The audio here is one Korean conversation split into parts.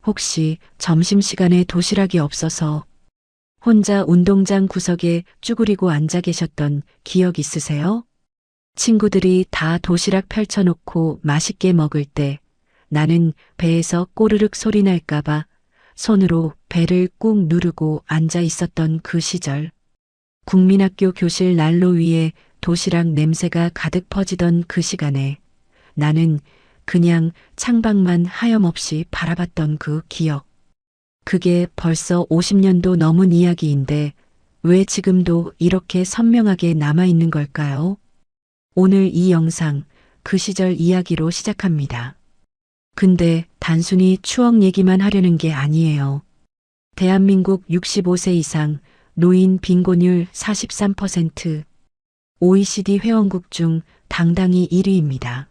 혹시 점심시간에 도시락이 없어서 혼자 운동장 구석에 쭈그리고 앉아 계셨던 기억 있으세요? 친구들이 다 도시락 펼쳐놓고 맛있게 먹을 때 나는 배에서 꼬르륵 소리 날까봐 손으로 배를 꾹 누르고 앉아 있었던 그 시절. 국민학교 교실 난로 위에 도시락 냄새가 가득 퍼지던 그 시간에 나는 그냥 창밖만 하염없이 바라봤던 그 기억. 그게 벌써 50년도 넘은 이야기인데 왜 지금도 이렇게 선명하게 남아있는 걸까요? 오늘 이 영상 그 시절 이야기로 시작합니다. 근데 단순히 추억 얘기만 하려는 게 아니에요. 대한민국 65세 이상 노인 빈곤율 43%, OECD 회원국 중 당당히 1위입니다.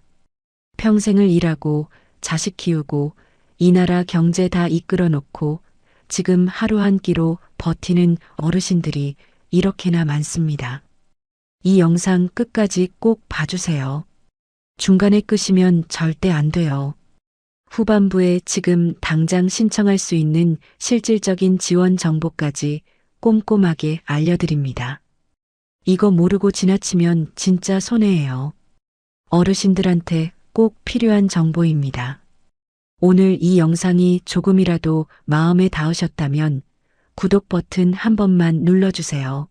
평생을 일하고 자식 키우고 이 나라 경제 다 이끌어 놓고 지금 하루 한 끼로 버티는 어르신들이 이렇게나 많습니다. 이 영상 끝까지 꼭 봐주세요. 중간에 끄시면 절대 안 돼요. 후반부에 지금 당장 신청할 수 있는 실질적인 지원 정보까지 꼼꼼하게 알려드립니다. 이거 모르고 지나치면 진짜 손해예요. 어르신들한테 꼭 필요한 정보입니다. 오늘 이 영상이 조금이라도 마음에 닿으셨다면 구독 버튼 한 번만 눌러주세요.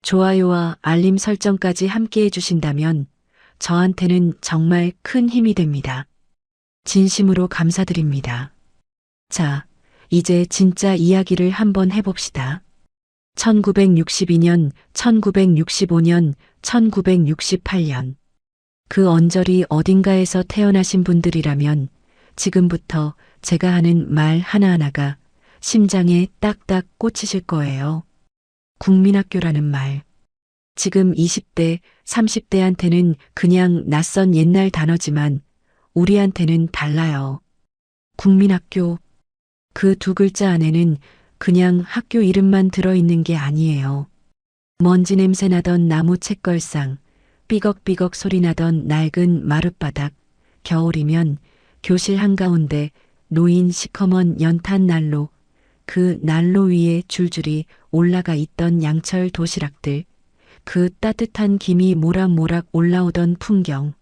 좋아요와 알림 설정까지 함께 해주신다면 저한테는 정말 큰 힘이 됩니다. 진심으로 감사드립니다. 자, 이제 진짜 이야기를 한번 해봅시다. 1962년, 1965년, 1968년. 그 언저리 어딘가에서 태어나신 분들이라면 지금부터 제가 하는 말 하나하나가 심장에 딱딱 꽂히실 거예요. 국민학교라는 말. 지금 20대, 30대한테는 그냥 낯선 옛날 단어지만 우리한테는 달라요. 국민학교. 그 두 글자 안에는 그냥 학교 이름만 들어있는 게 아니에요. 먼지 냄새 나던 나무 책걸상, 삐걱삐걱 소리 나던 낡은 마룻바닥, 겨울이면 교실 한가운데 놓인 시커먼 연탄 난로, 그 난로 위에 줄줄이 올라가 있던 양철 도시락들, 그 따뜻한 김이 모락모락 올라오던 풍경,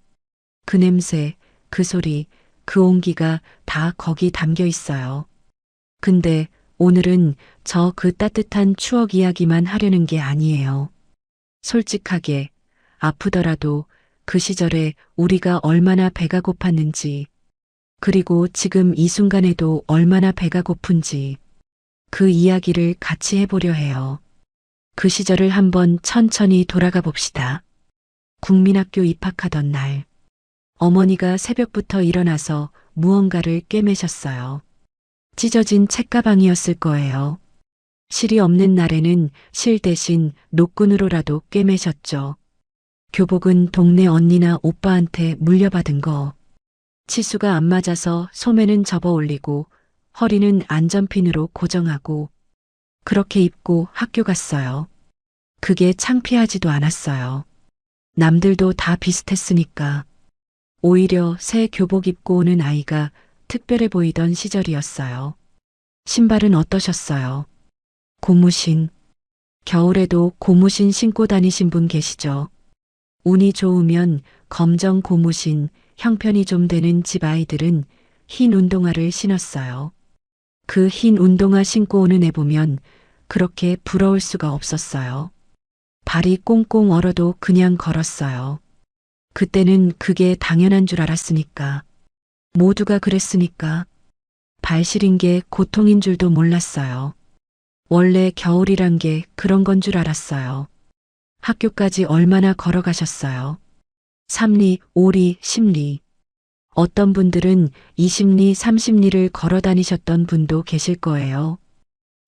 그 냄새, 그 소리, 그 온기가 다 거기 담겨 있어요. 근데 오늘은 저 그 따뜻한 추억 이야기만 하려는 게 아니에요. 솔직하게, 아프더라도 그 시절에 우리가 얼마나 배가 고팠는지, 그리고 지금 이 순간에도 얼마나 배가 고픈지, 그 이야기를 같이 해보려 해요. 그 시절을 한번 천천히 돌아가 봅시다. 국민학교 입학하던 날, 어머니가 새벽부터 일어나서 무언가를 꿰매셨어요. 찢어진 책가방이었을 거예요. 실이 없는 날에는 실 대신 노끈으로라도 꿰매셨죠. 교복은 동네 언니나 오빠한테 물려받은 거. 치수가 안 맞아서 소매는 접어 올리고 허리는 안전핀으로 고정하고 그렇게 입고 학교 갔어요. 그게 창피하지도 않았어요. 남들도 다 비슷했으니까. 오히려 새 교복 입고 오는 아이가 특별해 보이던 시절이었어요. 신발은 어떠셨어요? 고무신. 겨울에도 고무신 신고 다니신 분 계시죠? 운이 좋으면 검정 고무신, 형편이 좀 되는 집 아이들은 흰 운동화를 신었어요. 그 흰 운동화 신고 오는 애 보면 그렇게 부러울 수가 없었어요. 발이 꽁꽁 얼어도 그냥 걸었어요. 그때는 그게 당연한 줄 알았으니까. 모두가 그랬으니까. 발 시린 게 고통인 줄도 몰랐어요. 원래 겨울이란 게 그런 건 줄 알았어요. 학교까지 얼마나 걸어가셨어요? 3리, 5리, 10리. 어떤 분들은 20리, 30리를 걸어 다니셨던 분도 계실 거예요.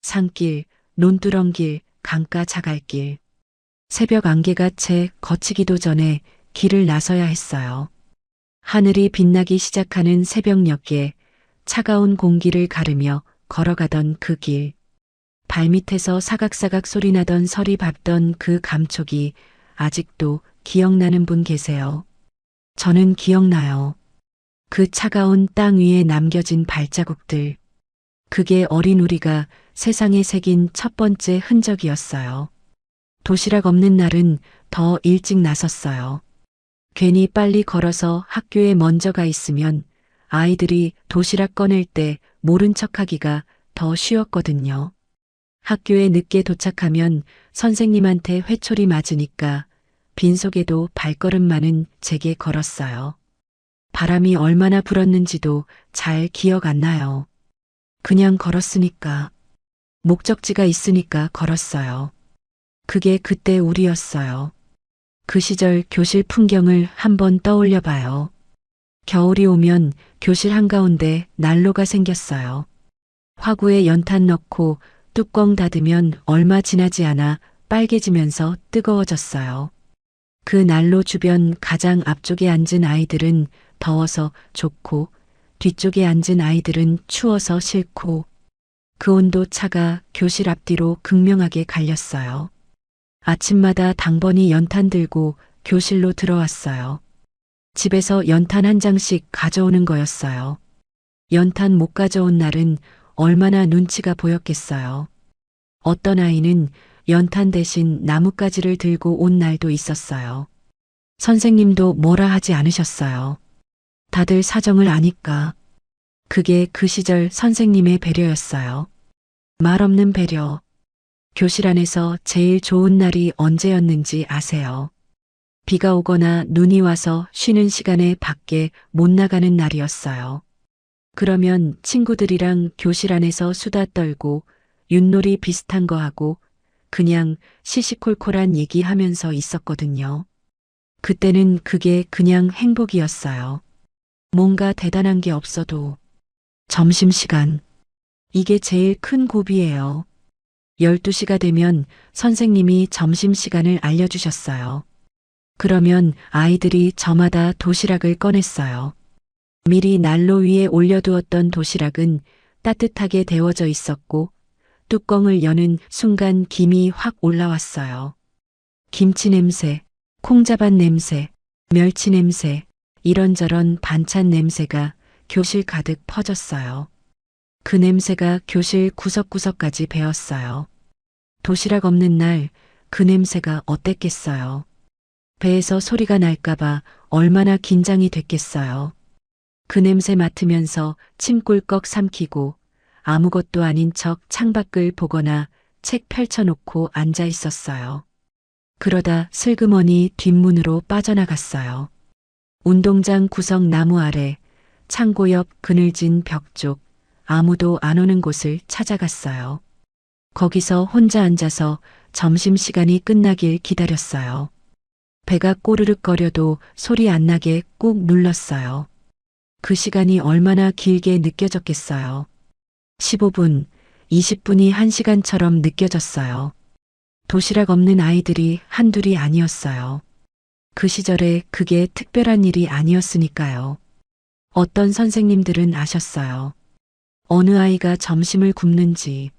산길, 논두렁길, 강가 자갈길. 새벽 안개가 채 거치기도 전에 길을 나서야 했어요. 하늘이 빛나기 시작하는 새벽녘에 차가운 공기를 가르며 걸어가던 그 길. 발밑에서 사각사각 소리나던 설이 밟던 그 감촉이 아직도 기억나는 분 계세요? 저는 기억나요. 그 차가운 땅 위에 남겨진 발자국들. 그게 어린 우리가 세상에 새긴 첫 번째 흔적이었어요. 도시락 없는 날은 더 일찍 나섰어요. 괜히 빨리 걸어서 학교에 먼저 가 있으면 아이들이 도시락 꺼낼 때 모른 척하기가 더 쉬웠거든요. 학교에 늦게 도착하면 선생님한테 회초리 맞으니까 빈속에도 발걸음만은 제게 걸었어요. 바람이 얼마나 불었는지도 잘 기억 안 나요. 그냥 걸었으니까. 목적지가 있으니까 걸었어요. 그게 그때 우리였어요. 그 시절 교실 풍경을 한번 떠올려 봐요. 겨울이 오면 교실 한가운데 난로가 생겼어요. 화구에 연탄 넣고 뚜껑 닫으면 얼마 지나지 않아 빨개지면서 뜨거워졌어요. 그 난로 주변 가장 앞쪽에 앉은 아이들은 더워서 좋고 뒤쪽에 앉은 아이들은 추워서 싫고 그 온도 차가 교실 앞뒤로 극명하게 갈렸어요. 아침마다 당번이 연탄 들고 교실로 들어왔어요. 집에서 연탄 한 장씩 가져오는 거였어요. 연탄 못 가져온 날은 얼마나 눈치가 보였겠어요. 어떤 아이는 연탄 대신 나뭇가지를 들고 온 날도 있었어요. 선생님도 뭐라 하지 않으셨어요. 다들 사정을 아니까. 그게 그 시절 선생님의 배려였어요. 말 없는 배려. 교실 안에서 제일 좋은 날이 언제였는지 아세요? 비가 오거나 눈이 와서 쉬는 시간에 밖에 못 나가는 날이었어요. 그러면 친구들이랑 교실 안에서 수다 떨고 윷놀이 비슷한 거 하고 그냥 시시콜콜한 얘기하면서 있었거든요. 그때는 그게 그냥 행복이었어요. 뭔가 대단한 게 없어도 점심시간. 이게 제일 큰 고비예요. 12시가 되면 선생님이 점심시간을 알려주셨어요. 그러면 아이들이 저마다 도시락을 꺼냈어요. 미리 난로 위에 올려두었던 도시락은 따뜻하게 데워져 있었고 뚜껑을 여는 순간 김이 확 올라왔어요. 김치 냄새, 콩자반 냄새, 멸치 냄새, 이런저런 반찬 냄새가 교실 가득 퍼졌어요. 그 냄새가 교실 구석구석까지 배었어요. 도시락 없는 날 그 냄새가 어땠겠어요. 배에서 소리가 날까봐 얼마나 긴장이 됐겠어요. 그 냄새 맡으면서 침 꿀꺽 삼키고 아무것도 아닌 척 창밖을 보거나 책 펼쳐놓고 앉아 있었어요. 그러다 슬그머니 뒷문으로 빠져나갔어요. 운동장 구석 나무 아래, 창고 옆 그늘진 벽 쪽, 아무도 안 오는 곳을 찾아갔어요. 거기서 혼자 앉아서 점심시간이 끝나길 기다렸어요. 배가 꼬르륵거려도 소리 안 나게 꾹 눌렀어요. 그 시간이 얼마나 길게 느껴졌겠어요. 15분, 20분이 1시간처럼 느껴졌어요. 도시락 없는 아이들이 한둘이 아니었어요. 그 시절에 그게 특별한 일이 아니었으니까요. 어떤 선생님들은 아셨어요. 어느 아이가 점심을 굶는지.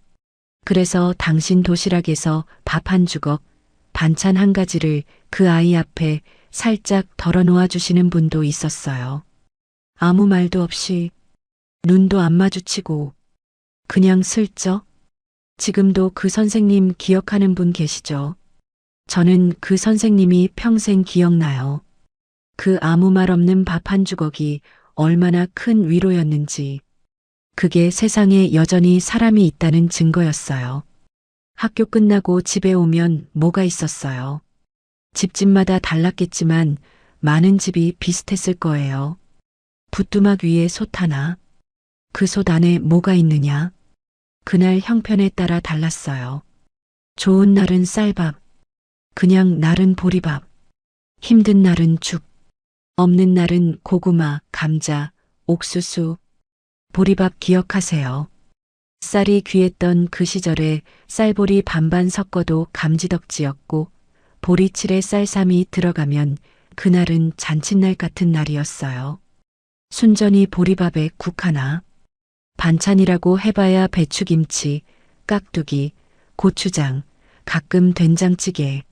그래서 당신 도시락에서 밥 한 주걱, 반찬 한 가지를 그 아이 앞에 살짝 덜어 놓아 주시는 분도 있었어요. 아무 말도 없이, 눈도 안 마주치고, 그냥 슬쩍. 지금도 그 선생님 기억하는 분 계시죠? 저는 그 선생님이 평생 기억나요. 그 아무 말 없는 밥 한 주걱이 얼마나 큰 위로였는지. 그게 세상에 여전히 사람이 있다는 증거였어요. 학교 끝나고 집에 오면 뭐가 있었어요. 집집마다 달랐겠지만 많은 집이 비슷했을 거예요. 부뚜막 위에 솥 하나. 그 솥 안에 뭐가 있느냐? 그날 형편에 따라 달랐어요. 좋은 날은 쌀밥, 그냥 날은 보리밥, 힘든 날은 죽, 없는 날은 고구마, 감자, 옥수수. 보리밥 기억하세요. 쌀이 귀했던 그 시절에 쌀보리 반반 섞어도 감지덕지였고 보리칠에 쌀삼이 들어가면 그날은 잔칫날 같은 날이었어요. 순전히 보리밥에 국 하나. 반찬이라고 해봐야 배추김치, 깍두기, 고추장, 가끔 된장찌개.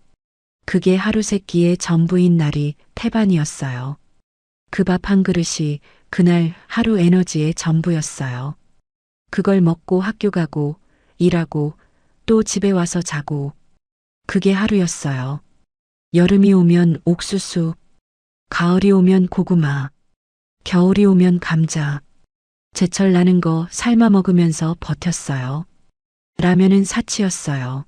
그게 하루 세끼의 전부인 날이 태반이었어요. 그 밥 한 그릇이 그날 하루 에너지의 전부였어요. 그걸 먹고 학교 가고, 일하고, 또 집에 와서 자고. 그게 하루였어요. 여름이 오면 옥수수, 가을이 오면 고구마, 겨울이 오면 감자. 제철 나는 거 삶아 먹으면서 버텼어요. 라면은 사치였어요.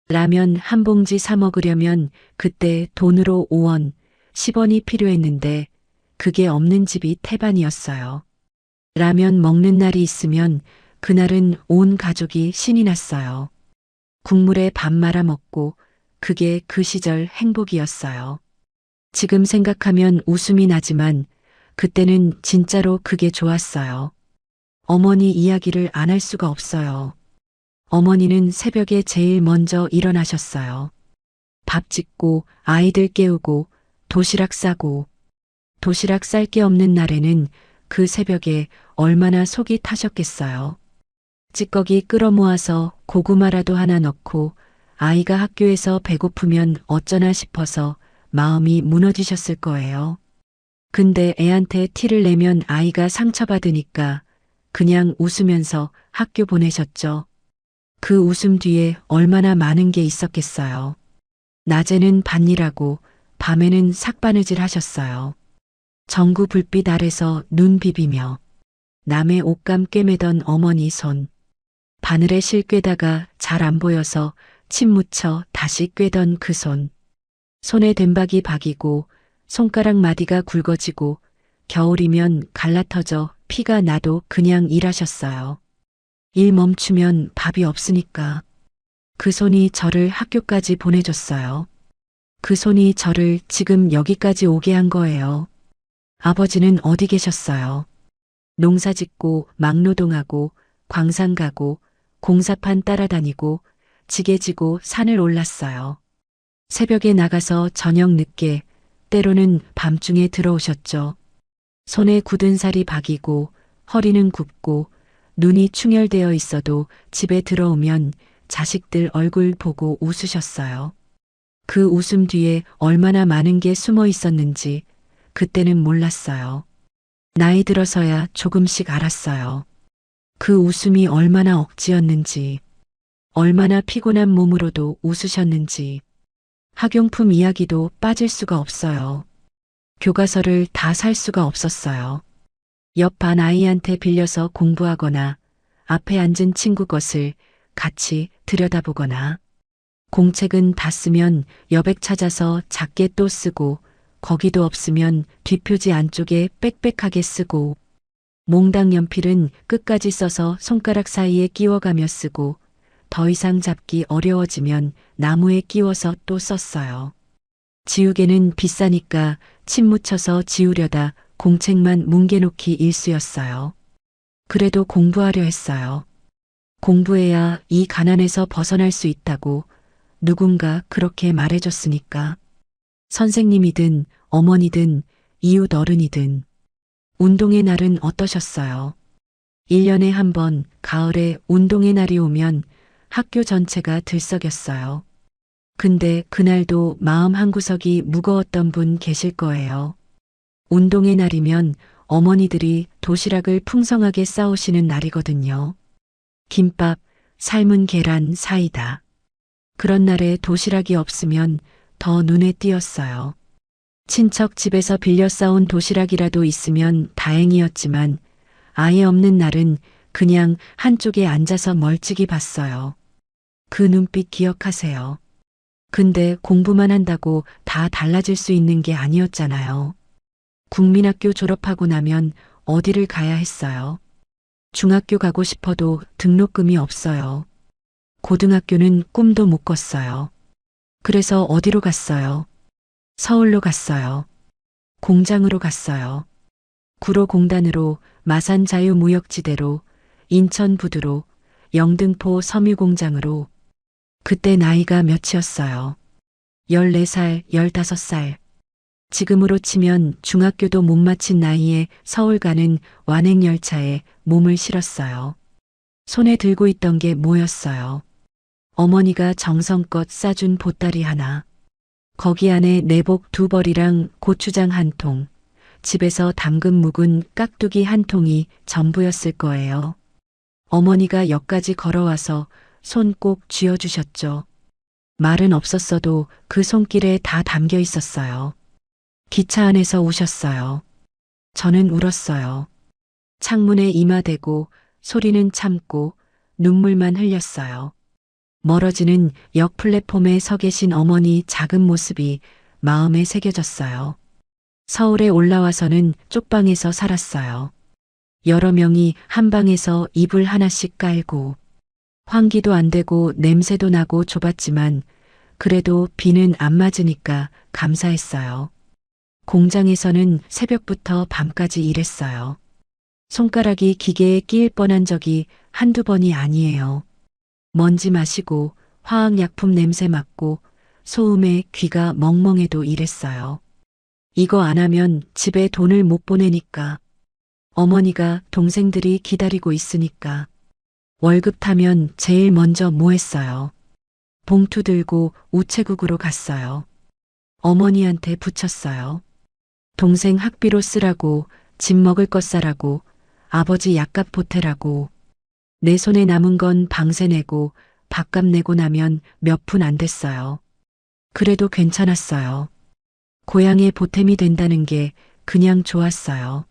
라면 한 봉지 사 먹으려면 그때 돈으로 5원, 10원이 필요했는데 그게 없는 집이 태반이었어요. 라면 먹는 날이 있으면 그날은 온 가족이 신이 났어요. 국물에 밥 말아 먹고 그게 그 시절 행복이었어요. 지금 생각하면 웃음이 나지만 그때는 진짜로 그게 좋았어요. 어머니 이야기를 안 할 수가 없어요. 어머니는 새벽에 제일 먼저 일어나셨어요. 밥 짓고 아이들 깨우고 도시락 싸고. 도시락 쌀 게 없는 날에는 그 새벽에 얼마나 속이 타셨겠어요. 찌꺼기 끌어 모아서 고구마라도 하나 넣고 아이가 학교에서 배고프면 어쩌나 싶어서 마음이 무너지셨을 거예요. 근데 애한테 티를 내면 아이가 상처받으니까 그냥 웃으면서 학교 보내셨죠. 그 웃음 뒤에 얼마나 많은 게 있었겠어요. 낮에는 밭일하고 밤에는 삭바느질 하셨어요. 전구 불빛 아래서 눈 비비며 남의 옷감 꿰매던 어머니 손. 바늘에 실 꿰다가 잘 안 보여서 침 묻혀 다시 꿰던 그 손. 손에 된박이 박이고 손가락 마디가 굵어지고 겨울이면 갈라터져 피가 나도 그냥 일하셨어요. 일 멈추면 밥이 없으니까. 그 손이 저를 학교까지 보내줬어요. 그 손이 저를 지금 여기까지 오게 한 거예요. 아버지는 어디 계셨어요? 농사 짓고 막노동하고 광산 가고 공사판 따라다니고 지게 지고 산을 올랐어요. 새벽에 나가서 저녁 늦게 때로는 밤중에 들어오셨죠. 손에 굳은 살이 박이고 허리는 굽고 눈이 충혈되어 있어도 집에 들어오면 자식들 얼굴 보고 웃으셨어요. 그 웃음 뒤에 얼마나 많은 게 숨어 있었는지 그때는 몰랐어요. 나이 들어서야 조금씩 알았어요. 그 웃음이 얼마나 억지였는지, 얼마나 피곤한 몸으로도 웃으셨는지. 학용품 이야기도 빠질 수가 없어요. 교과서를 다 살 수가 없었어요. 옆 반 아이한테 빌려서 공부하거나 앞에 앉은 친구 것을 같이 들여다보거나 공책은 다 쓰면 여백 찾아서 작게 또 쓰고 거기도 없으면 뒷표지 안쪽에 빽빽하게 쓰고 몽당 연필은 끝까지 써서 손가락 사이에 끼워가며 쓰고 더 이상 잡기 어려워지면 나무에 끼워서 또 썼어요. 지우개는 비싸니까 침 묻혀서 지우려다 공책만 뭉개놓기 일쑤였어요. 그래도 공부하려 했어요. 공부해야 이 가난에서 벗어날 수 있다고 누군가 그렇게 말해줬으니까. 선생님이든 어머니든 이웃 어른이든. 운동의 날은 어떠셨어요? 1년에 한 번 가을에 운동의 날이 오면 학교 전체가 들썩였어요. 근데 그날도 마음 한구석이 무거웠던 분 계실 거예요. 운동의 날이면 어머니들이 도시락을 풍성하게 싸오시는 날이거든요. 김밥, 삶은 계란, 사이다. 그런 날에 도시락이 없으면 더 눈에 띄었어요. 친척 집에서 빌려 싸온 도시락이라도 있으면 다행이었지만 아예 없는 날은 그냥 한쪽에 앉아서 멀찍이 봤어요. 그 눈빛 기억하세요. 근데 공부만 한다고 다 달라질 수 있는 게 아니었잖아요. 국민학교 졸업하고 나면 어디를 가야 했어요? 중학교 가고 싶어도 등록금이 없어요. 고등학교는 꿈도 못 꿨어요. 그래서 어디로 갔어요? 서울로 갔어요. 공장으로 갔어요. 구로공단으로, 마산 자유무역지대로, 인천부두로, 영등포 섬유공장으로. 그때 나이가 몇이었어요? 14살, 15살. 지금으로 치면 중학교도 못 마친 나이에 서울 가는 완행열차에 몸을 실었어요. 손에 들고 있던 게 뭐였어요? 어머니가 정성껏 싸준 보따리 하나. 거기 안에 내복 2벌이랑 고추장 1통, 집에서 담근 묵은 깍두기 1통이 전부였을 거예요. 어머니가 역까지 걸어와서 손 꼭 쥐어주셨죠. 말은 없었어도 그 손길에 다 담겨 있었어요. 기차 안에서 우셨어요. 저는 울었어요. 창문에 이마 대고 소리는 참고 눈물만 흘렸어요. 멀어지는 역 플랫폼에 서 계신 어머니 작은 모습이 마음에 새겨졌어요. 서울에 올라와서는 쪽방에서 살았어요. 여러 명이 한 방에서 이불 하나씩 깔고 환기도 안 되고 냄새도 나고 좁았지만 그래도 비는 안 맞으니까 감사했어요. 공장에서는 새벽부터 밤까지 일했어요. 손가락이 기계에 끼일 뻔한 적이 한두 번이 아니에요. 먼지 마시고 화학약품 냄새 맡고 소음에 귀가 멍멍해도 일했어요. 이거 안 하면 집에 돈을 못 보내니까. 어머니가 동생들이 기다리고 있으니까. 월급 타면 제일 먼저 뭐 했어요? 봉투 들고 우체국으로 갔어요. 어머니한테 붙였어요. 동생 학비로 쓰라고, 집 먹을 것 사라고, 아버지 약값 보태라고. 내 손에 남은 건 방세 내고 밥값 내고 나면 몇 푼 안 됐어요. 그래도 괜찮았어요. 고향에 보탬이 된다는 게 그냥 좋았어요.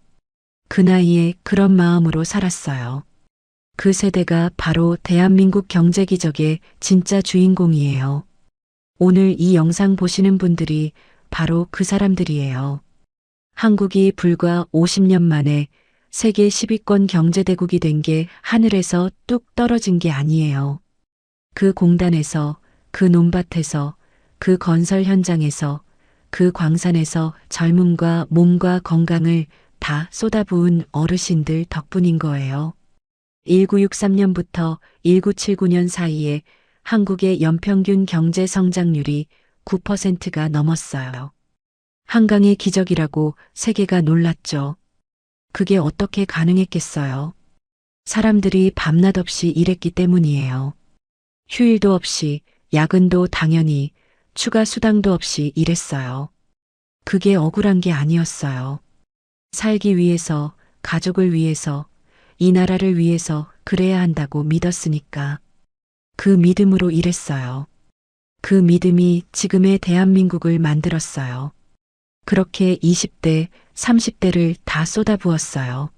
그 나이에 그런 마음으로 살았어요. 그 세대가 바로 대한민국 경제기적의 진짜 주인공이에요. 오늘 이 영상 보시는 분들이 바로 그 사람들이에요. 한국이 불과 50년 만에 세계 10위권 경제대국이 된 게 하늘에서 뚝 떨어진 게 아니에요. 그 공단에서, 그 논밭에서, 그 건설 현장에서, 그 광산에서 젊음과 몸과 건강을 다 쏟아부은 어르신들 덕분인 거예요. 1963년부터 1979년 사이에 한국의 연평균 경제 성장률이 9%가 넘었어요. 한강의 기적이라고 세계가 놀랐죠. 그게 어떻게 가능했겠어요? 사람들이 밤낮 없이 일했기 때문이에요. 휴일도 없이, 야근도 당연히, 추가 수당도 없이 일했어요. 그게 억울한 게 아니었어요. 살기 위해서, 가족을 위해서, 이 나라를 위해서 그래야 한다고 믿었으니까. 그 믿음으로 일했어요. 그 믿음이 지금의 대한민국을 만들었어요. 그렇게 20대, 30대를 다 쏟아부었어요.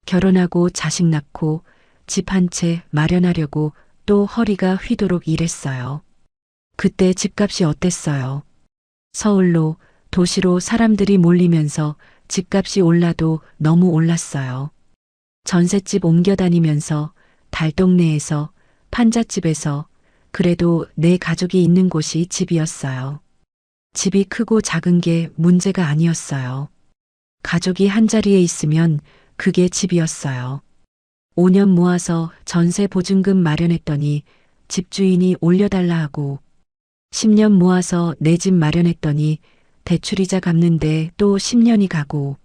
결혼하고 자식 낳고 집 한 채 마련하려고 또 허리가 휘도록 일했어요. 그때 집값이 어땠어요? 서울로, 도시로 사람들이 몰리면서 집값이 올라도 너무 올랐어요. 전셋집 옮겨 다니면서 달동네에서 판잣집에서 그래도 내 가족이 있는 곳이 집이었어요. 집이 크고 작은 게 문제가 아니었어요. 가족이 한자리에 있으면 그게 집이었어요. 5년 모아서 전세 보증금 마련했더니 집주인이 올려달라 하고 10년 모아서 내 집 마련했더니 대출이자 갚는데 또 10년이 가고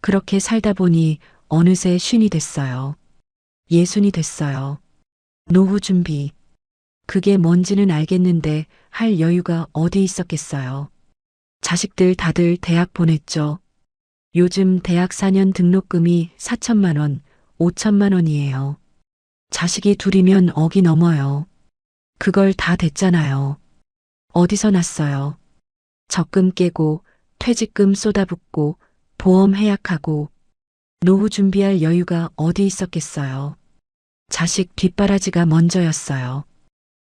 그렇게 살다 보니 어느새 쉰이 됐어요. 예순이 됐어요. 노후 준비. 그게 뭔지는 알겠는데 할 여유가 어디 있었겠어요. 자식들 다들 대학 보냈죠. 요즘 대학 4년 등록금이 4천만 원, 5천만 원이에요. 자식이 둘이면 억이 넘어요. 그걸 다 댔잖아요. 어디서 났어요? 적금 깨고 퇴직금 쏟아붓고 보험 해약하고 노후 준비할 여유가 어디 있었겠어요. 자식 뒷바라지가 먼저였어요.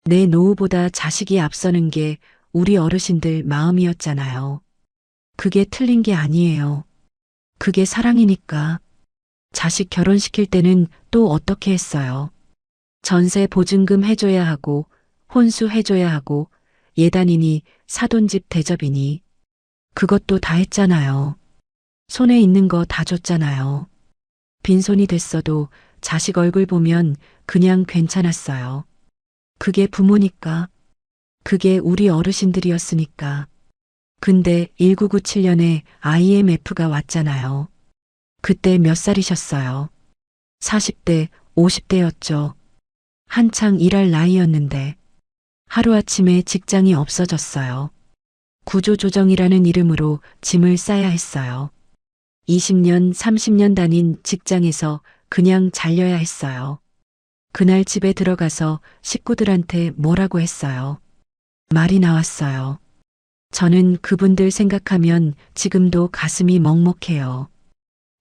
내 노후보다 자식이 앞서는 게 우리 어르신들 마음이었잖아요. 그게 틀린 게 아니에요. 그게 사랑이니까. 자식 결혼시킬 때는 또 어떻게 했어요? 전세 보증금 해줘야 하고 혼수 해줘야 하고 예단이니 사돈집 대접이니 그것도 다 했잖아요. 손에 있는 거 다 줬잖아요. 빈손이 됐어도 자식 얼굴 보면 그냥 괜찮았어요. 그게 부모니까. 그게 우리 어르신들이었으니까. 근데 1997년에 IMF가 왔잖아요. 그때 몇 살이셨어요? 40대, 50대였죠. 한창 일할 나이였는데 하루아침에 직장이 없어졌어요. 구조조정이라는 이름으로 짐을 싸야 했어요. 20년, 30년 다닌 직장에서 그냥 잘려야 했어요. 그날 집에 들어가서 식구들한테 뭐라고 했어요. 말이 나왔어요. 저는 그분들 생각하면 지금도 가슴이 먹먹해요.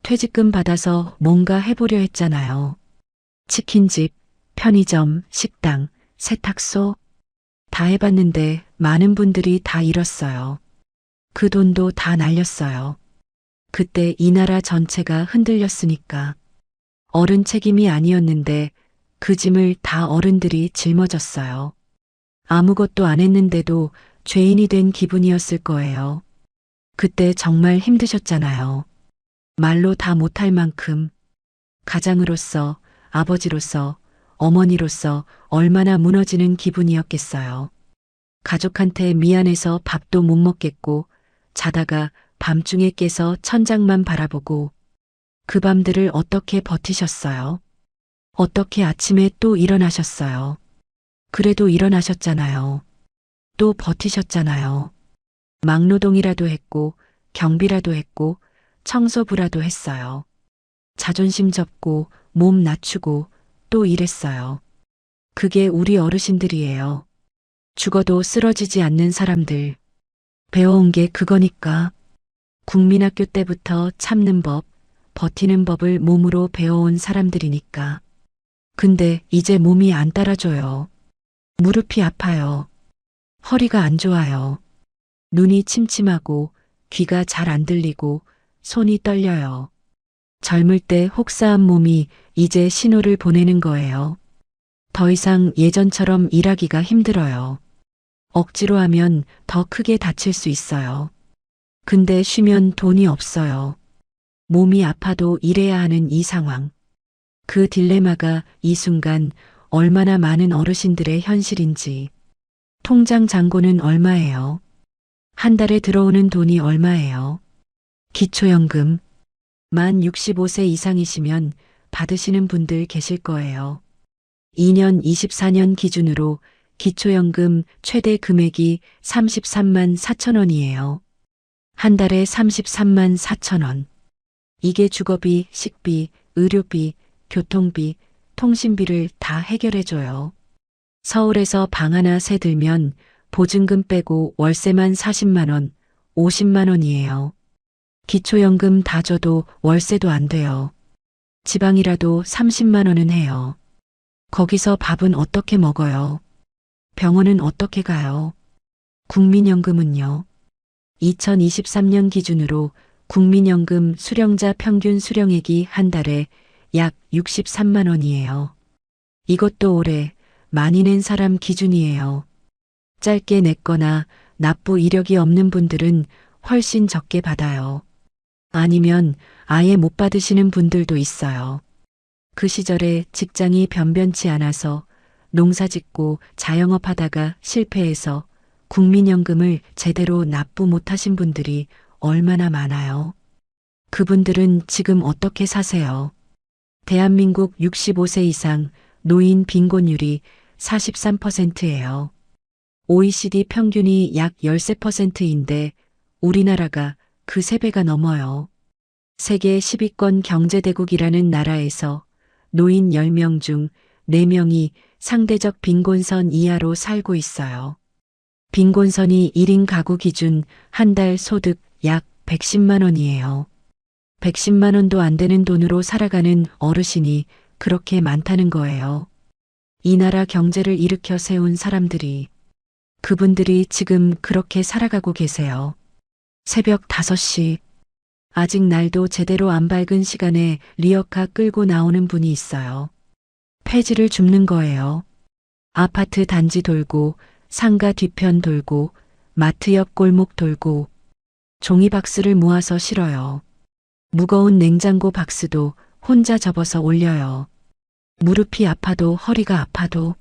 퇴직금 받아서 뭔가 해보려 했잖아요. 치킨집, 편의점, 식당, 세탁소 다 해봤는데 많은 분들이 다 잃었어요. 그 돈도 다 날렸어요. 그때 이 나라 전체가 흔들렸으니까. 어른 책임이 아니었는데 그 짐을 다 어른들이 짊어졌어요. 아무것도 안 했는데도 죄인이 된 기분이었을 거예요. 그때 정말 힘드셨잖아요. 말로 다 못할 만큼 가장으로서, 아버지로서, 어머니로서 얼마나 무너지는 기분이었겠어요. 가족한테 미안해서 밥도 못 먹겠고 자다가 밤중에 깨서 천장만 바라보고 그 밤들을 어떻게 버티셨어요? 어떻게 아침에 또 일어나셨어요? 그래도 일어나셨잖아요. 또 버티셨잖아요. 막노동이라도 했고 경비라도 했고 청소부라도 했어요. 자존심 접고 몸 낮추고 또 일했어요. 그게 우리 어르신들이에요. 죽어도 쓰러지지 않는 사람들. 배워온 게 그거니까. 국민학교 때부터 참는 법, 버티는 법을 몸으로 배워온 사람들이니까. 근데 이제 몸이 안 따라줘요. 무릎이 아파요. 허리가 안 좋아요. 눈이 침침하고 귀가 잘 안 들리고 손이 떨려요. 젊을 때 혹사한 몸이 이제 신호를 보내는 거예요. 더 이상 예전처럼 일하기가 힘들어요. 억지로 하면 더 크게 다칠 수 있어요. 근데 쉬면 돈이 없어요. 몸이 아파도 일해야 하는 이 상황. 그 딜레마가 이 순간 얼마나 많은 어르신들의 현실인지. 통장 잔고는 얼마예요? 한 달에 들어오는 돈이 얼마예요? 기초연금. 만 65세 이상이시면 받으시는 분들 계실 거예요. 2년 24년 기준으로 기초연금 최대 금액이 33만 4천 원이에요. 한 달에 33만 4천 원. 이게 주거비, 식비, 의료비, 교통비, 통신비를 다 해결해줘요. 서울에서 방 하나 세 들면 보증금 빼고 월세만 40만 원, 50만 원이에요. 기초연금 다 줘도 월세도 안 돼요. 지방이라도 30만 원은 해요. 거기서 밥은 어떻게 먹어요? 병원은 어떻게 가요? 국민연금은요? 2023년 기준으로 국민연금 수령자 평균 수령액이 한 달에 약 63만 원이에요. 이것도 올해 많이 낸 사람 기준이에요. 짧게 냈거나 납부 이력이 없는 분들은 훨씬 적게 받아요. 아니면 아예 못 받으시는 분들도 있어요. 그 시절에 직장이 변변치 않아서 농사 짓고 자영업 하다가 실패해서 국민연금을 제대로 납부 못하신 분들이 얼마나 많아요. 그분들은 지금 어떻게 사세요? 대한민국 65세 이상 노인 빈곤율이 43%예요. OECD 평균이 약 13%인데 우리나라가 그 3배가 넘어요. 세계 10위권 경제대국이라는 나라에서 노인 10명 중 4명이 상대적 빈곤선 이하로 살고 있어요. 빈곤선이 1인 가구 기준 한 달 소득 약 110만 원이에요. 110만 원도 안 되는 돈으로 살아가는 어르신이 그렇게 많다는 거예요. 이 나라 경제를 일으켜 세운 사람들이, 그분들이 지금 그렇게 살아가고 계세요. 새벽 5시, 아직 날도 제대로 안 밝은 시간에 리어카 끌고 나오는 분이 있어요. 폐지를 줍는 거예요. 아파트 단지 돌고, 상가 뒤편 돌고, 마트 옆 골목 돌고, 종이 박스를 모아서 실어요. 무거운 냉장고 박스도 혼자 접어서 올려요. 무릎이 아파도 허리가 아파도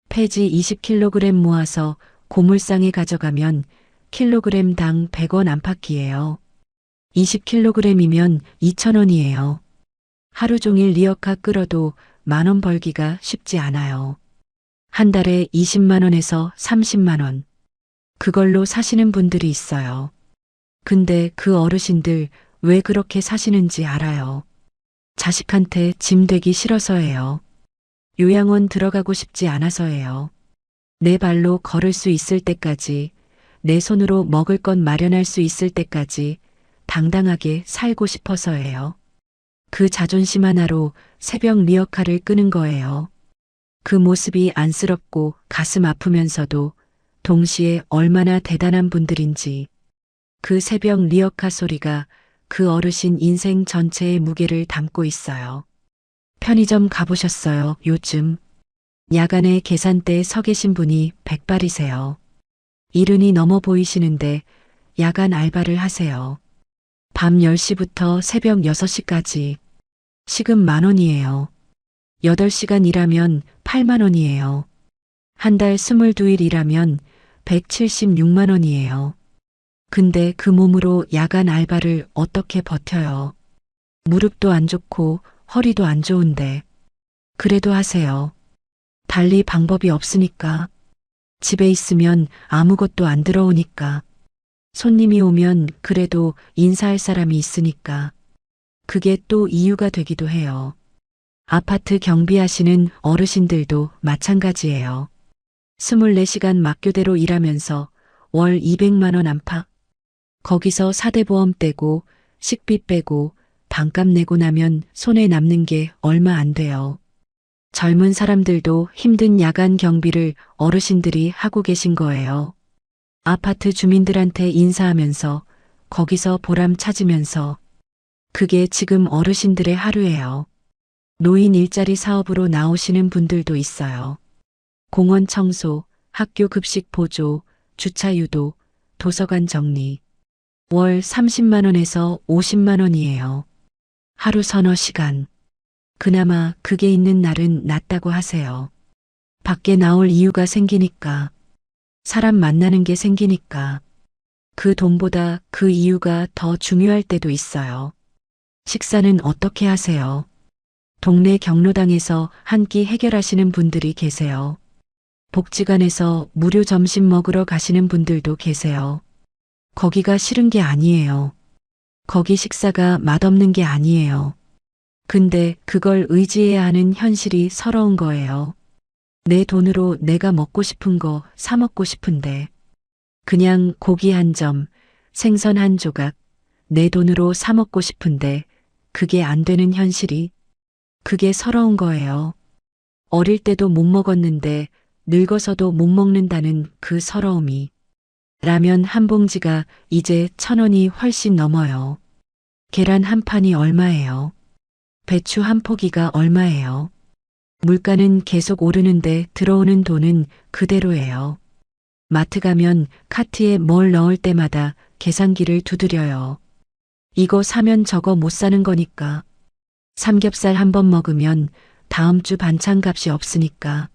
폐지 20kg 모아서 고물상에 가져가면 킬로그램당 100원 안팎이에요. 20kg이면 2,000원이에요. 하루 종일 리어카 끌어도 10,000원 벌기가 쉽지 않아요. 한 달에 20만 원에서 30만 원. 그걸로 사시는 분들이 있어요. 근데 그 어르신들 왜 그렇게 사시는지 알아요. 자식한테 짐 되기 싫어서예요. 요양원 들어가고 싶지 않아서예요. 내 발로 걸을 수 있을 때까지, 내 손으로 먹을 것 마련할 수 있을 때까지 당당하게 살고 싶어서예요. 그 자존심 하나로 새벽 리어카를 끄는 거예요. 그 모습이 안쓰럽고 가슴 아프면서도 동시에 얼마나 대단한 분들인지, 그 새벽 리어카 소리가 그 어르신 인생 전체의 무게를 담고 있어요. 편의점 가보셨어요, 요즘? 야간에 계산대에 서 계신 분이 백발이세요. 이른이 넘어 보이시는데 야간 알바를 하세요. 밤 10시부터 새벽 6시까지. 시급 10,000원이에요. 8시간 일하면 80,000원이에요. 한 달 22일 일하면 176만 원이에요. 근데 그 몸으로 야간 알바를 어떻게 버텨요? 무릎도 안 좋고 허리도 안 좋은데. 그래도 하세요. 달리 방법이 없으니까. 집에 있으면 아무것도 안 들어오니까. 손님이 오면 그래도 인사할 사람이 있으니까. 그게 또 이유가 되기도 해요. 아파트 경비하시는 어르신들도 마찬가지예요. 24시간 막교대로 일하면서 월 200만 원 안팎. 거기서 사대보험 떼고 식비 빼고 반값 내고 나면 손에 남는 게 얼마 안 돼요. 젊은 사람들도 힘든 야간 경비를 어르신들이 하고 계신 거예요. 아파트 주민들한테 인사하면서 거기서 보람 찾으면서. 그게 지금 어르신들의 하루예요. 노인 일자리 사업으로 나오시는 분들도 있어요. 공원 청소, 학교 급식 보조, 주차 유도, 도서관 정리. 월 30만 원에서 50만 원이에요. 하루 서너 시간. 그나마 그게 있는 날은 낫다고 하세요. 밖에 나올 이유가 생기니까. 사람 만나는 게 생기니까. 그 돈보다 그 이유가 더 중요할 때도 있어요. 식사는 어떻게 하세요? 동네 경로당에서 한 끼 해결하시는 분들이 계세요. 복지관에서 무료 점심 먹으러 가시는 분들도 계세요. 거기가 싫은 게 아니에요. 거기 식사가 맛없는 게 아니에요. 근데 그걸 의지해야 하는 현실이 서러운 거예요. 내 돈으로 내가 먹고 싶은 거 사 먹고 싶은데. 그냥 고기 한 점, 생선 한 조각, 내 돈으로 사 먹고 싶은데 그게 안 되는 현실이. 그게 서러운 거예요. 어릴 때도 못 먹었는데 늙어서도 못 먹는다는 그 서러움이. 라면 한 봉지가 이제 1,000원이 훨씬 넘어요. 계란 한 판이 얼마예요? 배추 한 포기가 얼마예요? 물가는 계속 오르는데 들어오는 돈은 그대로예요. 마트 가면 카트에 뭘 넣을 때마다 계산기를 두드려요. 이거 사면 저거 못 사는 거니까. 삼겹살 한 번 먹으면 다음 주 반찬 값이 없으니까.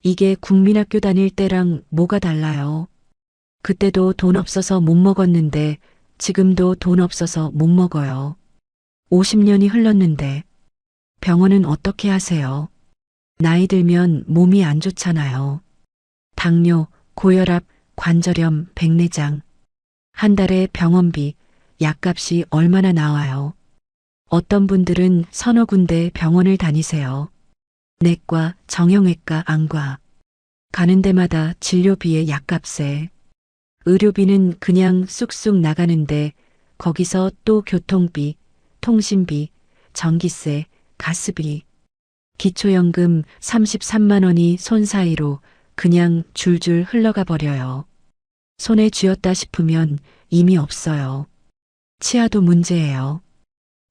이게 국민학교 다닐 때랑 뭐가 달라요? 그때도 돈 없어서 못 먹었는데 지금도 돈 없어서 못 먹어요. 50년이 흘렀는데. 병원은 어떻게 하세요? 나이 들면 몸이 안 좋잖아요. 당뇨, 고혈압, 관절염, 백내장. 한 달에 병원비, 약값이 얼마나 나와요? 어떤 분들은 서너 군데 병원을 다니세요. 내과, 정형외과, 안과. 가는 데마다 진료비에 약값에. 의료비는 그냥 쑥쑥 나가는데 거기서 또 교통비, 통신비, 전기세, 가스비. 기초연금 33만 원이 손 사이로 그냥 줄줄 흘러가 버려요. 손에 쥐었다 싶으면 이미 없어요. 치아도 문제예요.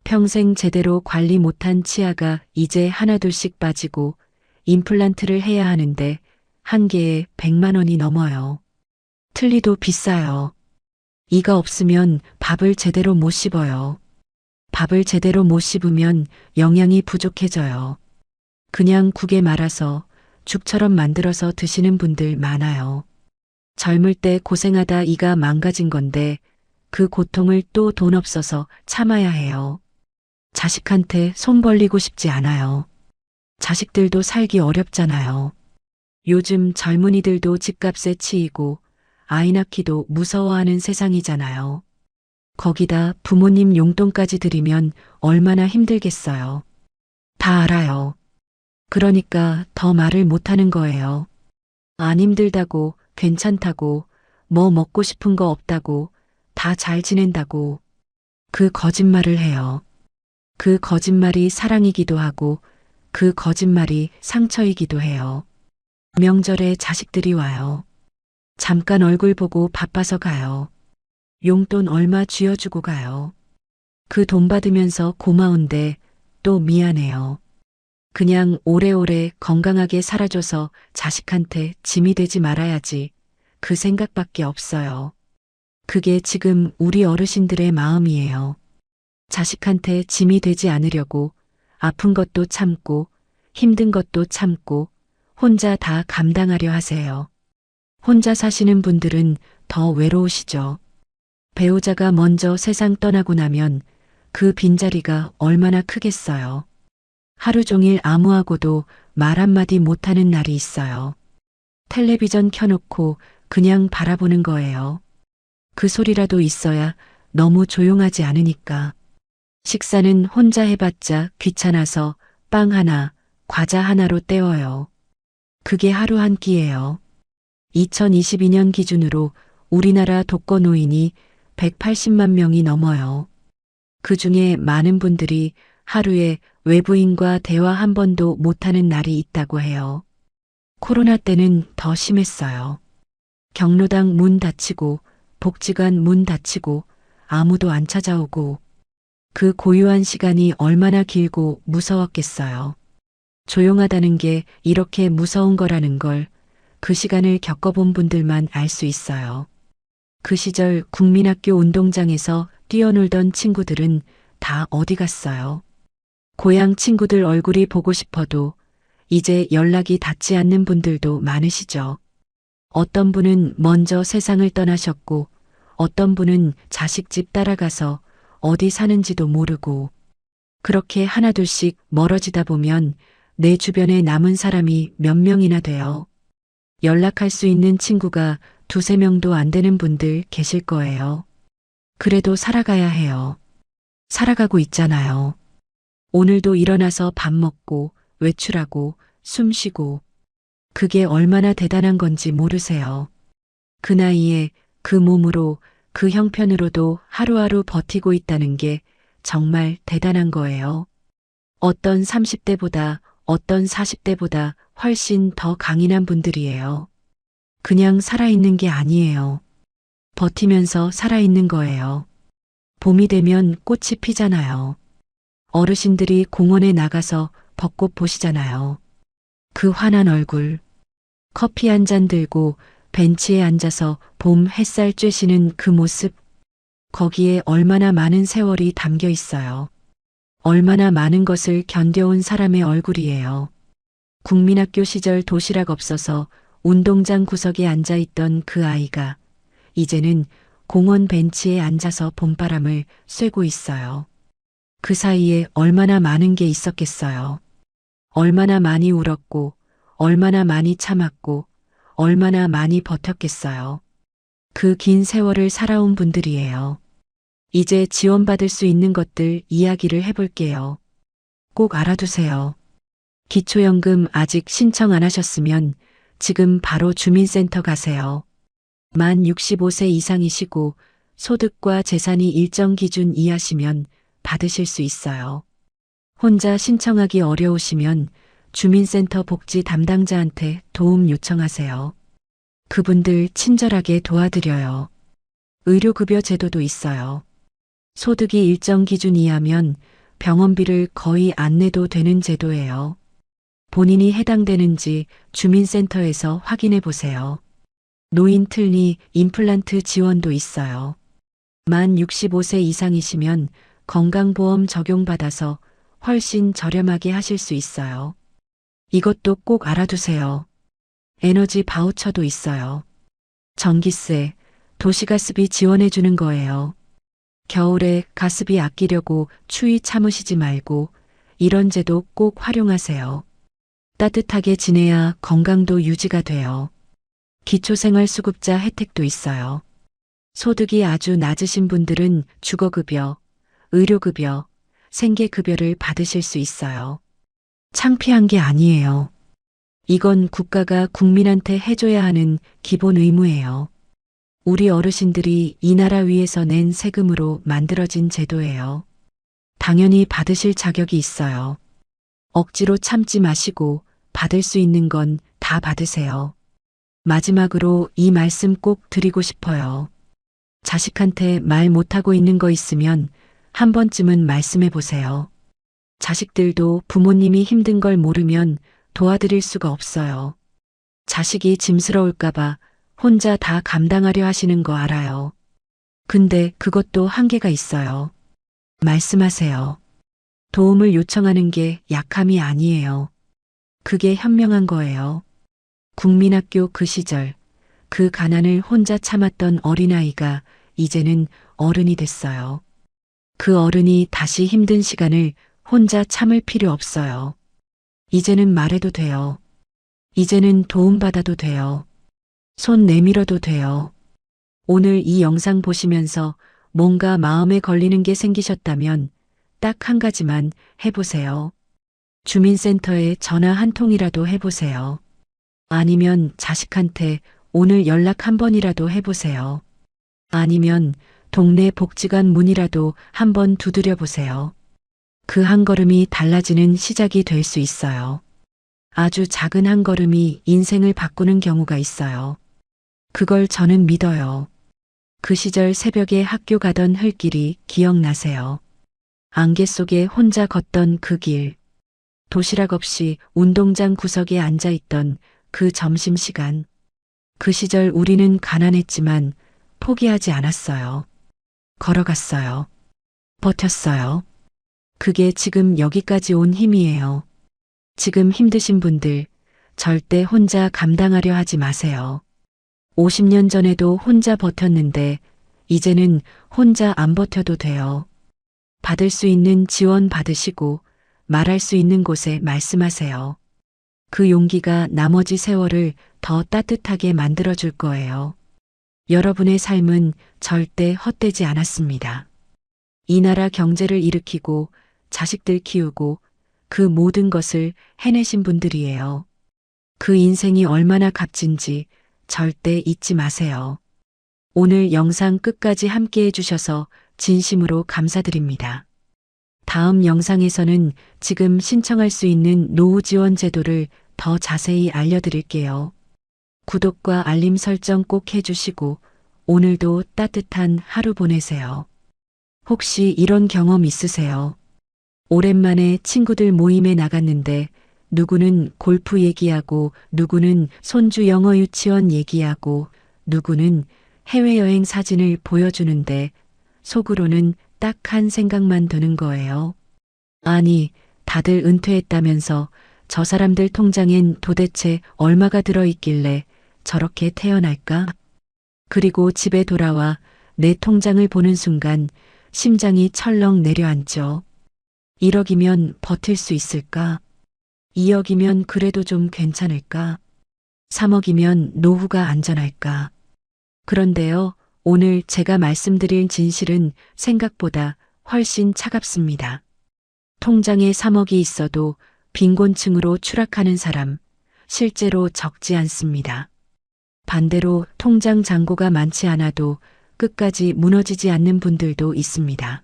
평생 제대로 관리 못한 치아가 이제 하나둘씩 빠지고 임플란트를 해야 하는데 한 개에 100만 원이 넘어요. 틀니도 비싸요. 이가 없으면 밥을 제대로 못 씹어요. 밥을 제대로 못 씹으면 영양이 부족해져요. 그냥 국에 말아서 죽처럼 만들어서 드시는 분들 많아요. 젊을 때 고생하다 이가 망가진 건데 그 고통을 또 돈 없어서 참아야 해요. 자식한테 손 벌리고 싶지 않아요. 자식들도 살기 어렵잖아요. 요즘 젊은이들도 집값에 치이고 아이 낳기도 무서워하는 세상이잖아요. 거기다 부모님 용돈까지 드리면 얼마나 힘들겠어요. 다 알아요. 그러니까 더 말을 못하는 거예요. 안 힘들다고, 괜찮다고, 뭐 먹고 싶은 거 없다고, 다 잘 지낸다고. 그 거짓말을 해요. 그 거짓말이 사랑이기도 하고, 그 거짓말이 상처이기도 해요. 명절에 자식들이 와요. 잠깐 얼굴 보고 바빠서 가요. 용돈 얼마 쥐어주고 가요. 그 돈 받으면서 고마운데 또 미안해요. 그냥 오래오래 건강하게 살아줘서 자식한테 짐이 되지 말아야지. 그 생각밖에 없어요. 그게 지금 우리 어르신들의 마음이에요. 자식한테 짐이 되지 않으려고 아픈 것도 참고 힘든 것도 참고 혼자 다 감당하려 하세요. 혼자 사시는 분들은 더 외로우시죠. 배우자가 먼저 세상 떠나고 나면 그 빈자리가 얼마나 크겠어요. 하루 종일 아무하고도 말 한마디 못하는 날이 있어요. 텔레비전 켜놓고 그냥 바라보는 거예요. 그 소리라도 있어야 너무 조용하지 않으니까. 식사는 혼자 해봤자 귀찮아서 빵 하나, 과자 하나로 때워요. 그게 하루 한 끼예요. 2022년 기준으로 우리나라 독거 노인이 180만 명이 넘어요. 그 중에 많은 분들이 하루에 외부인과 대화 한 번도 못하는 날이 있다고 해요. 코로나 때는 더 심했어요. 경로당 문 닫히고 복지관 문 닫히고 아무도 안 찾아오고 그 고요한 시간이 얼마나 길고 무서웠겠어요. 조용하다는 게 이렇게 무서운 거라는 걸 그 시간을 겪어본 분들만 알 수 있어요. 그 시절 국민학교 운동장에서 뛰어놀던 친구들은 다 어디 갔어요? 고향 친구들 얼굴이 보고 싶어도 이제 연락이 닿지 않는 분들도 많으시죠. 어떤 분은 먼저 세상을 떠나셨고 어떤 분은 자식 집 따라가서 어디 사는지도 모르고 그렇게 하나둘씩 멀어지다 보면 내 주변에 남은 사람이 몇 명이나 돼요. 연락할 수 있는 친구가 두세 명도 안 되는 분들 계실 거예요. 그래도 살아가야 해요. 살아가고 있잖아요. 오늘도 일어나서 밥 먹고 외출하고 숨 쉬고 그게 얼마나 대단한 건지 모르세요. 그 나이에 그 몸으로 그 형편으로도 하루하루 버티고 있다는 게 정말 대단한 거예요. 어떤 30대보다 어떤 40대보다 훨씬 더 강인한 분들이에요. 그냥 살아있는 게 아니에요. 버티면서 살아있는 거예요. 봄이 되면 꽃이 피잖아요. 어르신들이 공원에 나가서 벚꽃 보시잖아요. 그 환한 얼굴. 커피 한 잔 들고 벤치에 앉아서 봄 햇살 쬐시는 그 모습. 거기에 얼마나 많은 세월이 담겨 있어요. 얼마나 많은 것을 견뎌온 사람의 얼굴이에요. 국민학교 시절 도시락 없어서 운동장 구석에 앉아있던 그 아이가 이제는 공원 벤치에 앉아서 봄바람을 쐬고 있어요. 그 사이에 얼마나 많은 게 있었겠어요. 얼마나 많이 울었고, 얼마나 많이 참았고, 얼마나 많이 버텼겠어요. 그 긴 세월을 살아온 분들이에요. 이제 지원받을 수 있는 것들 이야기를 해볼게요. 꼭 알아두세요. 기초연금 아직 신청 안 하셨으면 지금 바로 주민센터 가세요. 만 65세 이상이시고 소득과 재산이 일정 기준 이하시면 받으실 수 있어요. 혼자 신청하기 어려우시면 주민센터 복지 담당자한테 도움 요청하세요. 그분들 친절하게 도와드려요. 의료급여 제도도 있어요. 소득이 일정 기준 이하면 병원비를 거의 안 내도 되는 제도예요. 본인이 해당되는지 주민센터에서 확인해 보세요. 노인 틀니 임플란트 지원도 있어요. 만 65세 이상이시면 건강보험 적용받아서 훨씬 저렴하게 하실 수 있어요. 이것도 꼭 알아두세요. 에너지 바우처도 있어요. 전기세, 도시가스비 지원해 주는 거예요. 겨울에 가스비 아끼려고 추위 참으시지 말고 이런 제도 꼭 활용하세요. 따뜻하게 지내야 건강도 유지가 돼요. 기초생활수급자 혜택도 있어요. 소득이 아주 낮으신 분들은 주거급여, 의료급여, 생계급여를 받으실 수 있어요. 창피한 게 아니에요. 이건 국가가 국민한테 해줘야 하는 기본 의무예요. 우리 어르신들이 이 나라 위에서 낸 세금으로 만들어진 제도예요. 당연히 받으실 자격이 있어요. 억지로 참지 마시고 받을 수 있는 건 다 받으세요. 마지막으로 이 말씀 꼭 드리고 싶어요. 자식한테 말 못하고 있는 거 있으면 한 번쯤은 말씀해 보세요. 자식들도 부모님이 힘든 걸 모르면 도와드릴 수가 없어요. 자식이 짐스러울까봐 혼자 다 감당하려 하시는 거 알아요. 근데 그것도 한계가 있어요. 말씀하세요. 도움을 요청하는 게 약함이 아니에요. 그게 현명한 거예요. 국민학교 그 시절, 그 가난을 혼자 참았던 어린아이가 이제는 어른이 됐어요. 그 어른이 다시 힘든 시간을 혼자 참을 필요 없어요. 이제는 말해도 돼요. 이제는 도움받아도 돼요. 손 내밀어도 돼요. 오늘 이 영상 보시면서 뭔가 마음에 걸리는 게 생기셨다면 딱 한 가지만 해보세요. 주민센터에 전화 한 통이라도 해보세요. 아니면 자식한테 오늘 연락 한 번이라도 해보세요. 아니면 동네 복지관 문이라도 한번 두드려 보세요. 그 한 걸음이 달라지는 시작이 될 수 있어요. 아주 작은 한 걸음이 인생을 바꾸는 경우가 있어요. 그걸 저는 믿어요. 그 시절 새벽에 학교 가던 흘길이 기억나세요. 안개 속에 혼자 걷던 그 길. 도시락 없이 운동장 구석에 앉아있던 그 점심시간. 그 시절 우리는 가난했지만 포기하지 않았어요. 걸어갔어요. 버텼어요. 그게 지금 여기까지 온 힘이에요. 지금 힘드신 분들 절대 혼자 감당하려 하지 마세요. 50년 전에도 혼자 버텼는데 이제는 혼자 안 버텨도 돼요. 받을 수 있는 지원 받으시고 말할 수 있는 곳에 말씀하세요. 그 용기가 나머지 세월을 더 따뜻하게 만들어줄 거예요. 여러분의 삶은 절대 헛되지 않았습니다. 이 나라 경제를 일으키고 자식들 키우고 그 모든 것을 해내신 분들이에요. 그 인생이 얼마나 값진지 절대 잊지 마세요. 오늘 영상 끝까지 함께 해주셔서 진심으로 감사드립니다. 다음 영상에서는 지금 신청할 수 있는 노후 지원 제도를 더 자세히 알려드릴게요. 구독과 알림 설정 꼭 해주시고 오늘도 따뜻한 하루 보내세요. 혹시 이런 경험 있으세요? 오랜만에 친구들 모임에 나갔는데 누구는 골프 얘기하고 누구는 손주 영어 유치원 얘기하고 누구는 해외여행 사진을 보여주는데 속으로는 딱 한 생각만 드는 거예요. 아니, 다들 은퇴했다면서 저 사람들 통장엔 도대체 얼마가 들어있길래 저렇게 태어날까? 그리고 집에 돌아와 내 통장을 보는 순간 심장이 철렁 내려앉죠. 1억이면 버틸 수 있을까? 2억이면 그래도 좀 괜찮을까? 3억이면 노후가 안전할까? 그런데요, 오늘 제가 말씀드릴 진실은 생각보다 훨씬 차갑습니다. 통장에 3억이 있어도 빈곤층으로 추락하는 사람, 실제로 적지 않습니다. 반대로 통장 잔고가 많지 않아도 끝까지 무너지지 않는 분들도 있습니다.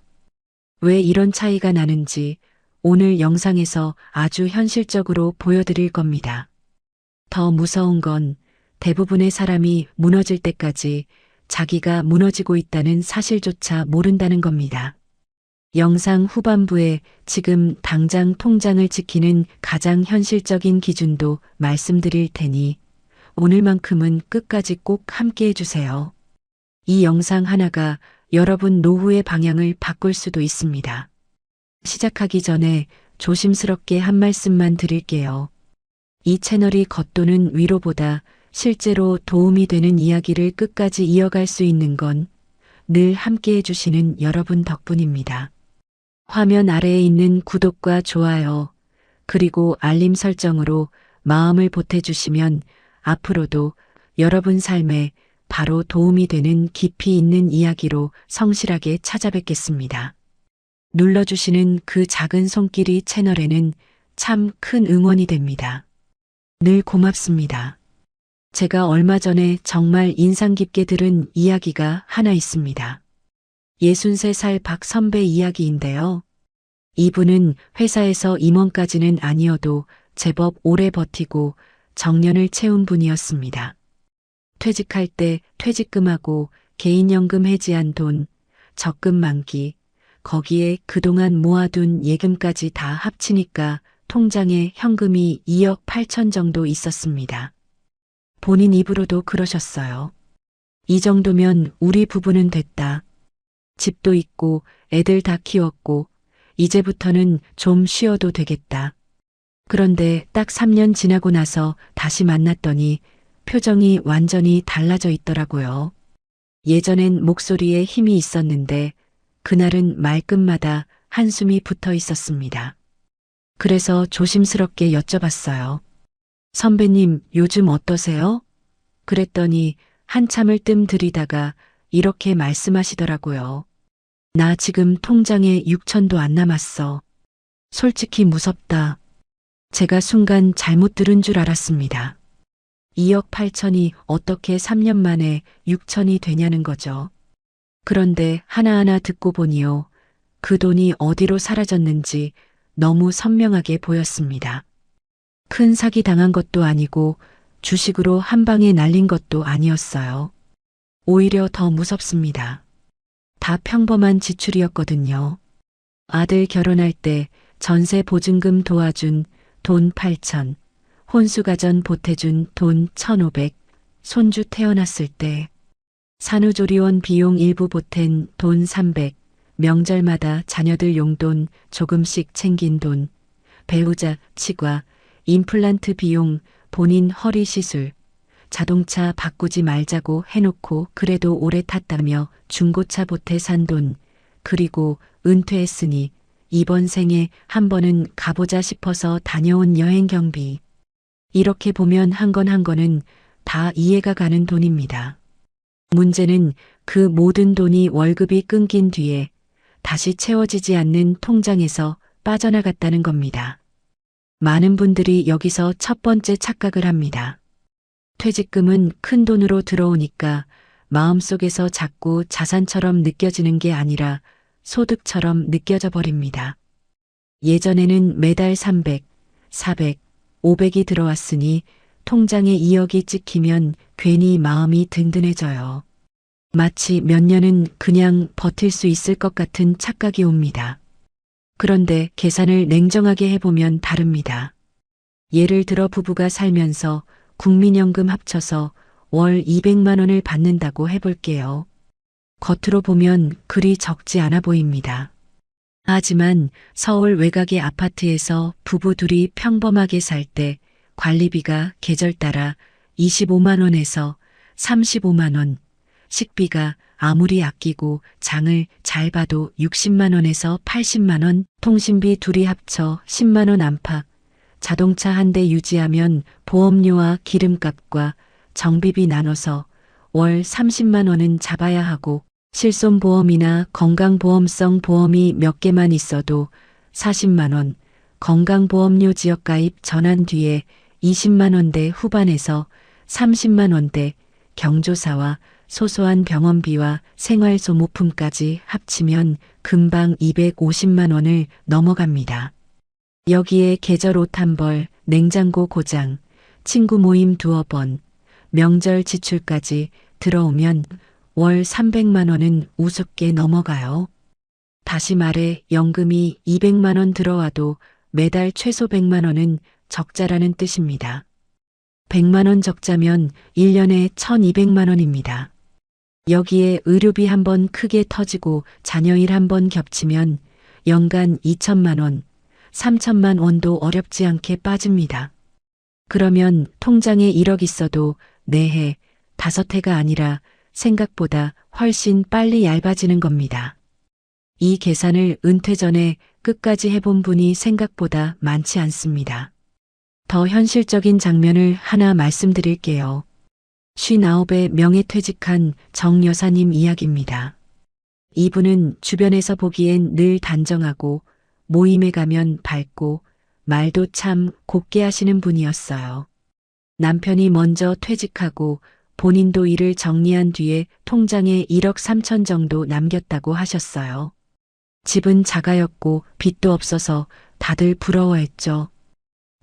왜 이런 차이가 나는지 오늘 영상에서 아주 현실적으로 보여드릴 겁니다. 더 무서운 건 대부분의 사람이 무너질 때까지 자기가 무너지고 있다는 사실조차 모른다는 겁니다. 영상 후반부에 지금 당장 통장을 지키는 가장 현실적인 기준도 말씀드릴 테니 오늘만큼은 끝까지 꼭 함께 해주세요. 이 영상 하나가 여러분 노후의 방향을 바꿀 수도 있습니다. 시작하기 전에 조심스럽게 한 말씀만 드릴게요. 이 채널이 겉도는 위로보다 실제로 도움이 되는 이야기를 끝까지 이어갈 수 있는 건 늘 함께 해주시는 여러분 덕분입니다. 화면 아래에 있는 구독과 좋아요, 그리고 알림 설정으로 마음을 보태주시면 앞으로도 여러분 삶에 바로 도움이 되는 깊이 있는 이야기로 성실하게 찾아뵙겠습니다. 눌러주시는 그 작은 손길이 채널에는 참 큰 응원이 됩니다. 늘 고맙습니다. 제가 얼마 전에 정말 인상 깊게 들은 이야기가 하나 있습니다. 63살 박 선배 이야기인데요. 이분은 회사에서 임원까지는 아니어도 제법 오래 버티고 정년을 채운 분이었습니다. 퇴직할 때 퇴직금하고 개인연금 해지한 돈, 적금 만기, 거기에 그동안 모아둔 예금까지 다 합치니까 통장에 현금이 2억 8천 정도 있었습니다. 본인 입으로도 그러셨어요. 이 정도면 우리 부부는 됐다. 집도 있고 애들 다 키웠고 이제부터는 좀 쉬어도 되겠다. 그런데 딱 3년 지나고 나서 다시 만났더니 표정이 완전히 달라져 있더라고요. 예전엔 목소리에 힘이 있었는데 그날은 말끝마다 한숨이 붙어 있었습니다. 그래서 조심스럽게 여쭤봤어요. 선배님, 요즘 어떠세요? 그랬더니 한참을 뜸 들이다가 이렇게 말씀하시더라고요. 나 지금 통장에 6천도 안 남았어. 솔직히 무섭다. 제가 순간 잘못 들은 줄 알았습니다. 2억 8천이 어떻게 3년 만에 6천이 되냐는 거죠. 그런데 하나하나 듣고 보니요. 그 돈이 어디로 사라졌는지 너무 선명하게 보였습니다. 큰 사기 당한 것도 아니고 주식으로 한 방에 날린 것도 아니었어요. 오히려 더 무섭습니다. 다 평범한 지출이었거든요. 아들 결혼할 때 전세 보증금 도와준 돈 8천, 혼수가전 보태준 돈 1,500, 손주 태어났을 때 산후조리원 비용 일부 보탠 돈 300, 명절마다 자녀들 용돈 조금씩 챙긴 돈, 배우자 치과, 임플란트 비용, 본인 허리 시술, 자동차 바꾸지 말자고 해놓고 그래도 오래 탔다며 중고차 보태 산 돈, 그리고 은퇴했으니 이번 생에 한 번은 가보자 싶어서 다녀온 여행 경비. 이렇게 보면 한 건 한 거는 다 이해가 가는 돈입니다. 문제는 그 모든 돈이 월급이 끊긴 뒤에 다시 채워지지 않는 통장에서 빠져나갔다는 겁니다. 많은 분들이 여기서 첫 번째 착각을 합니다. 퇴직금은 큰 돈으로 들어오니까 마음속에서 자꾸 자산처럼 느껴지는 게 아니라 소득처럼 느껴져 버립니다. 예전에는 매달 300, 400, 500이 들어왔으니 통장에 2억이 찍히면 괜히 마음이 든든해져요. 마치 몇 년은 그냥 버틸 수 있을 것 같은 착각이 옵니다. 그런데 계산을 냉정하게 해보면 다릅니다. 예를 들어 부부가 살면서 국민연금 합쳐서 월 200만 원을 받는다고 해볼게요. 겉으로 보면 그리 적지 않아 보입니다. 하지만 서울 외곽의 아파트에서 부부 둘이 평범하게 살 때 관리비가 계절 따라 25만 원에서 35만 원, 식비가 아무리 아끼고 장을 잘 봐도 60만 원에서 80만 원, 통신비 둘이 합쳐 10만 원 안팎, 자동차 한 대 유지하면 보험료와 기름값과 정비비 나눠서 월 30만 원은 잡아야 하고 실손보험이나 건강보험성 보험이 몇 개만 있어도 40만 원, 건강보험료 지역가입 전환 뒤에 20만 원대 후반에서 30만 원대, 경조사와 소소한 병원비와 생활소모품까지 합치면 금방 250만 원을 넘어갑니다. 여기에 계절 옷 한 벌, 냉장고 고장, 친구 모임 두어 번, 명절 지출까지 들어오면 월 300만 원은 우습게 넘어가요. 다시 말해 연금이 200만 원 들어와도 매달 최소 100만 원은 적자라는 뜻입니다. 100만 원 적자면 1년에 1200만 원입니다. 여기에 의료비 한 번 크게 터지고 자녀일 한 번 겹치면 연간 2천만 원, 3천만 원도 어렵지 않게 빠집니다. 그러면 통장에 1억 있어도 내해, 5해가 아니라 생각보다 훨씬 빨리 얇아지는 겁니다. 이 계산을 은퇴 전에 끝까지 해본 분이 생각보다 많지 않습니다. 더 현실적인 장면을 하나 말씀드릴게요. 59에 명예퇴직한 정 여사님 이야기입니다. 이분은 주변에서 보기엔 늘 단정하고 모임에 가면 밝고 말도 참 곱게 하시는 분이었어요. 남편이 먼저 퇴직하고 본인도 일을 정리한 뒤에 통장에 1억 3천 정도 남겼다고 하셨어요. 집은 작아였고 빚도 없어서 다들 부러워했죠.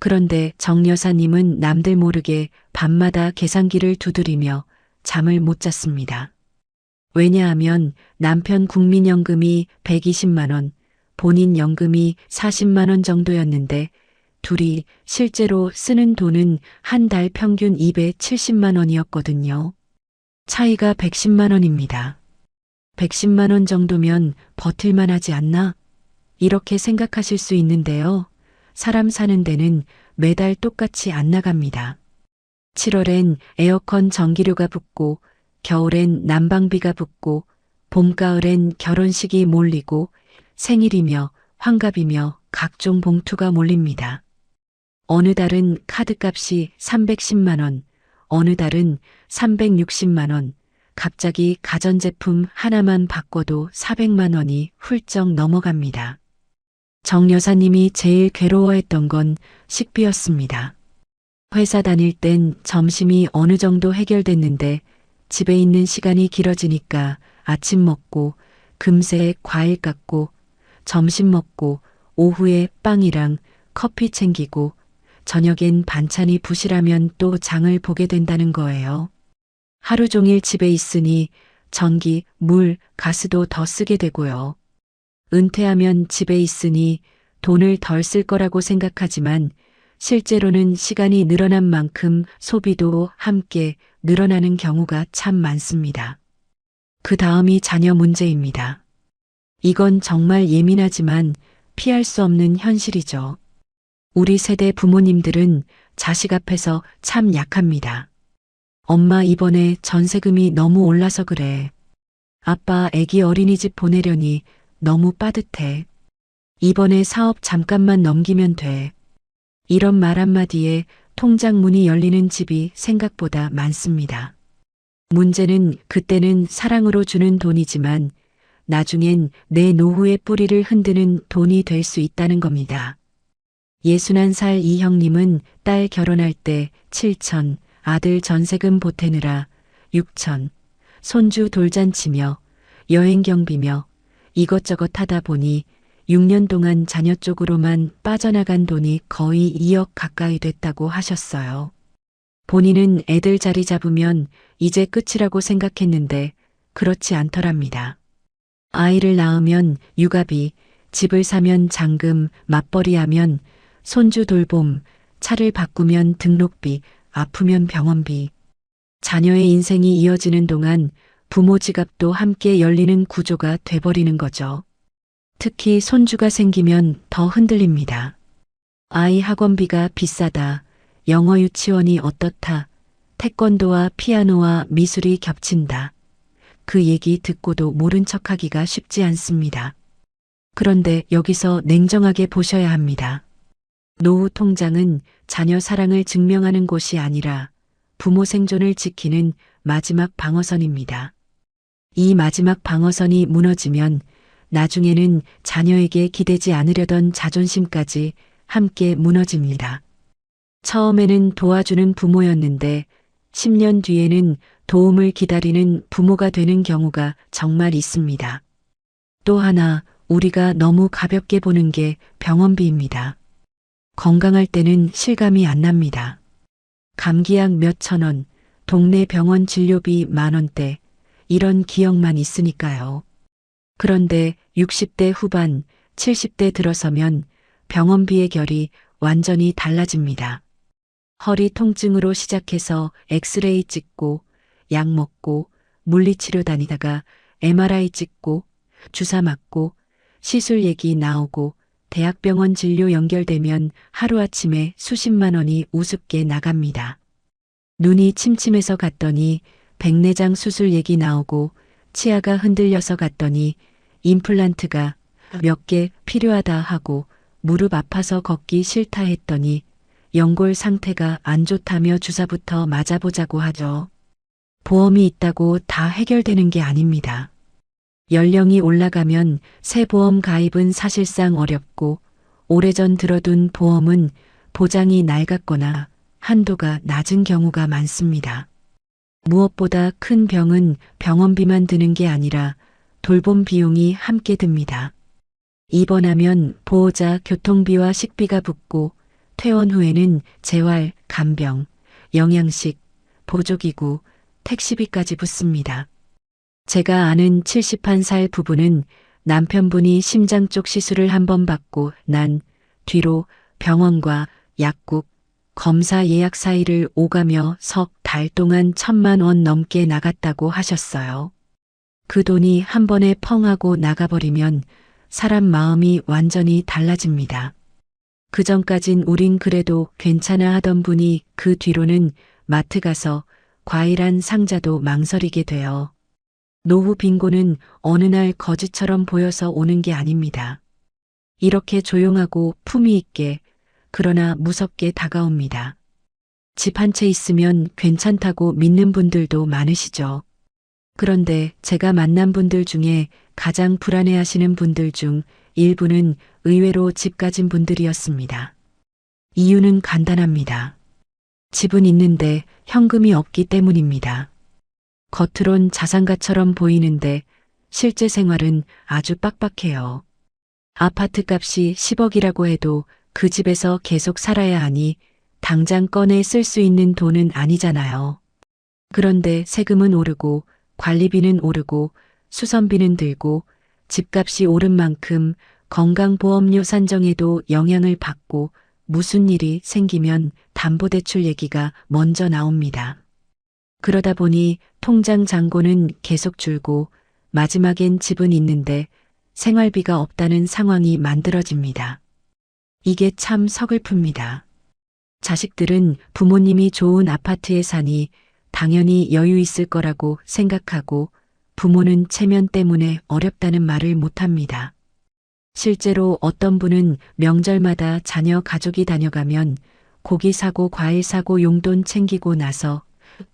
그런데 정 여사님은 남들 모르게 밤마다 계산기를 두드리며 잠을 못 잤습니다. 왜냐하면 남편 국민연금이 120만 원, 본인 연금이 40만 원 정도였는데 둘이 실제로 쓰는 돈은 한 달 평균 270만 원이었거든요. 차이가 110만 원입니다. 110만 원 정도면 버틸만 하지 않나? 이렇게 생각하실 수 있는데요. 사람 사는 데는 매달 똑같이 안 나갑니다. 7월엔 에어컨 전기료가 붙고 겨울엔 난방비가 붙고 봄가을엔 결혼식이 몰리고 생일이며 환갑이며 각종 봉투가 몰립니다. 어느 달은 카드값이 310만 원, 어느 달은 360만 원, 갑자기 가전제품 하나만 바꿔도 400만 원이 훌쩍 넘어갑니다. 정 여사님이 제일 괴로워했던 건 식비였습니다. 회사 다닐 땐 점심이 어느 정도 해결됐는데 집에 있는 시간이 길어지니까 아침 먹고 금세 과일 깎고 점심 먹고 오후에 빵이랑 커피 챙기고 저녁엔 반찬이 부실하면 또 장을 보게 된다는 거예요. 하루 종일 집에 있으니 전기, 물, 가스도 더 쓰게 되고요. 은퇴하면 집에 있으니 돈을 덜 쓸 거라고 생각하지만 실제로는 시간이 늘어난 만큼 소비도 함께 늘어나는 경우가 참 많습니다. 그 다음이 자녀 문제입니다. 이건 정말 예민하지만 피할 수 없는 현실이죠. 우리 세대 부모님들은 자식 앞에서 참 약합니다. 엄마 이번에 전세금이 너무 올라서 그래. 아빠 애기 어린이집 보내려니 너무 빠듯해. 이번에 사업 잠깐만 넘기면 돼. 이런 말 한마디에 통장 문이 열리는 집이 생각보다 많습니다. 문제는 그때는 사랑으로 주는 돈이지만 나중엔 내 노후의 뿌리를 흔드는 돈이 될 수 있다는 겁니다. 61살 이 형님은 딸 결혼할 때 7천, 아들 전세금 보태느라 6천, 손주 돌잔치며 여행 경비며 이것저것 하다 보니 6년 동안 자녀 쪽으로만 빠져나간 돈이 거의 2억 가까이 됐다고 하셨어요. 본인은 애들 자리 잡으면 이제 끝이라고 생각했는데 그렇지 않더랍니다. 아이를 낳으면 육아비, 집을 사면 잔금, 맞벌이하면 손주 돌봄, 차를 바꾸면 등록비, 아프면 병원비. 자녀의 인생이 이어지는 동안 부모 지갑도 함께 열리는 구조가 돼버리는 거죠. 특히 손주가 생기면 더 흔들립니다. 아이 학원비가 비싸다, 영어 유치원이 어떻다, 태권도와 피아노와 미술이 겹친다. 그 얘기 듣고도 모른 척하기가 쉽지 않습니다. 그런데 여기서 냉정하게 보셔야 합니다. 노후 통장은 자녀 사랑을 증명하는 곳이 아니라 부모 생존을 지키는 마지막 방어선입니다. 이 마지막 방어선이 무너지면 나중에는 자녀에게 기대지 않으려던 자존심까지 함께 무너집니다. 처음에는 도와주는 부모였는데 10년 뒤에는 도움을 기다리는 부모가 되는 경우가 정말 있습니다. 또 하나 우리가 너무 가볍게 보는 게 병원비입니다. 건강할 때는 실감이 안 납니다. 감기약 몇천 원, 동네 병원 진료비 10,000원대, 이런 기억만 있으니까요. 그런데 60대 후반, 70대 들어서면 병원비의 결이 완전히 달라집니다. 허리 통증으로 시작해서 엑스레이 찍고, 약 먹고, 물리치료 다니다가 MRI 찍고, 주사 맞고, 시술 얘기 나오고, 대학병원 진료 연결되면 하루아침에 수십만 원이 우습게 나갑니다. 눈이 침침해서 갔더니 백내장 수술 얘기 나오고 치아가 흔들려서 갔더니 임플란트가 몇 개 필요하다 하고 무릎 아파서 걷기 싫다 했더니 연골 상태가 안 좋다며 주사부터 맞아보자고 하죠. 보험이 있다고 다 해결되는 게 아닙니다. 연령이 올라가면 새 보험 가입은 사실상 어렵고 오래전 들어둔 보험은 보장이 낡았거나 한도가 낮은 경우가 많습니다. 무엇보다 큰 병은 병원비만 드는 게 아니라 돌봄 비용이 함께 듭니다. 입원하면 보호자 교통비와 식비가 붙고 퇴원 후에는 재활, 간병, 영양식, 보조기구, 택시비까지 붙습니다. 제가 아는 71살 부부는 남편분이 심장 쪽 시술을 한번 받고 난 뒤로 병원과 약국, 검사 예약 사이를 오가며 석 달 동안 1,000만 원 넘게 나갔다고 하셨어요. 그 돈이 한 번에 펑 하고 나가버리면 사람 마음이 완전히 달라집니다. 그전까진 우린 그래도 괜찮아 하던 분이 그 뒤로는 마트 가서 과일 한 상자도 망설이게 돼요. 노후 빈곤은 어느 날 거지처럼 보여서 오는 게 아닙니다. 이렇게 조용하고 품위 있게 그러나 무섭게 다가옵니다. 집 한 채 있으면 괜찮다고 믿는 분들도 많으시죠. 그런데 제가 만난 분들 중에 가장 불안해하시는 분들 중 일부는 의외로 집 가진 분들이었습니다. 이유는 간단합니다. 집은 있는데 현금이 없기 때문입니다. 겉으론 자산가처럼 보이는데 실제 생활은 아주 빡빡해요. 아파트 값이 10억이라고 해도 그 집에서 계속 살아야 하니 당장 꺼내 쓸 수 있는 돈은 아니잖아요. 그런데 세금은 오르고 관리비는 오르고 수선비는 들고 집값이 오른 만큼 건강보험료 산정에도 영향을 받고 무슨 일이 생기면 담보대출 얘기가 먼저 나옵니다. 그러다 보니 통장 잔고는 계속 줄고 마지막엔 집은 있는데 생활비가 없다는 상황이 만들어집니다. 이게 참 서글픕니다. 자식들은 부모님이 좋은 아파트에 사니 당연히 여유 있을 거라고 생각하고 부모는 체면 때문에 어렵다는 말을 못합니다. 실제로 어떤 분은 명절마다 자녀 가족이 다녀가면 고기 사고 과일 사고 용돈 챙기고 나서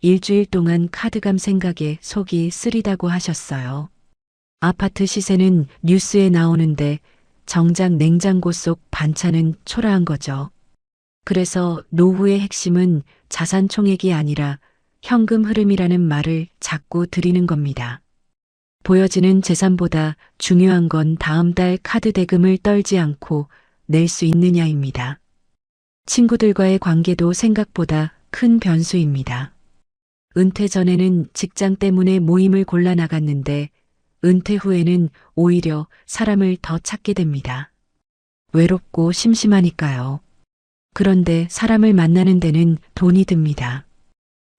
일주일 동안 카드감 생각에 속이 쓰리다고 하셨어요. 아파트 시세는 뉴스에 나오는데 정작 냉장고 속 반찬은 초라한 거죠. 그래서 노후의 핵심은 자산 총액이 아니라 현금 흐름이라는 말을 자꾸 드리는 겁니다. 보여지는 재산보다 중요한 건 다음 달 카드 대금을 떨지 않고 낼 수 있느냐입니다. 친구들과의 관계도 생각보다 큰 변수입니다. 은퇴 전에는 직장 때문에 모임을 골라 나갔는데 은퇴 후에는 오히려 사람을 더 찾게 됩니다. 외롭고 심심하니까요. 그런데 사람을 만나는 데는 돈이 듭니다.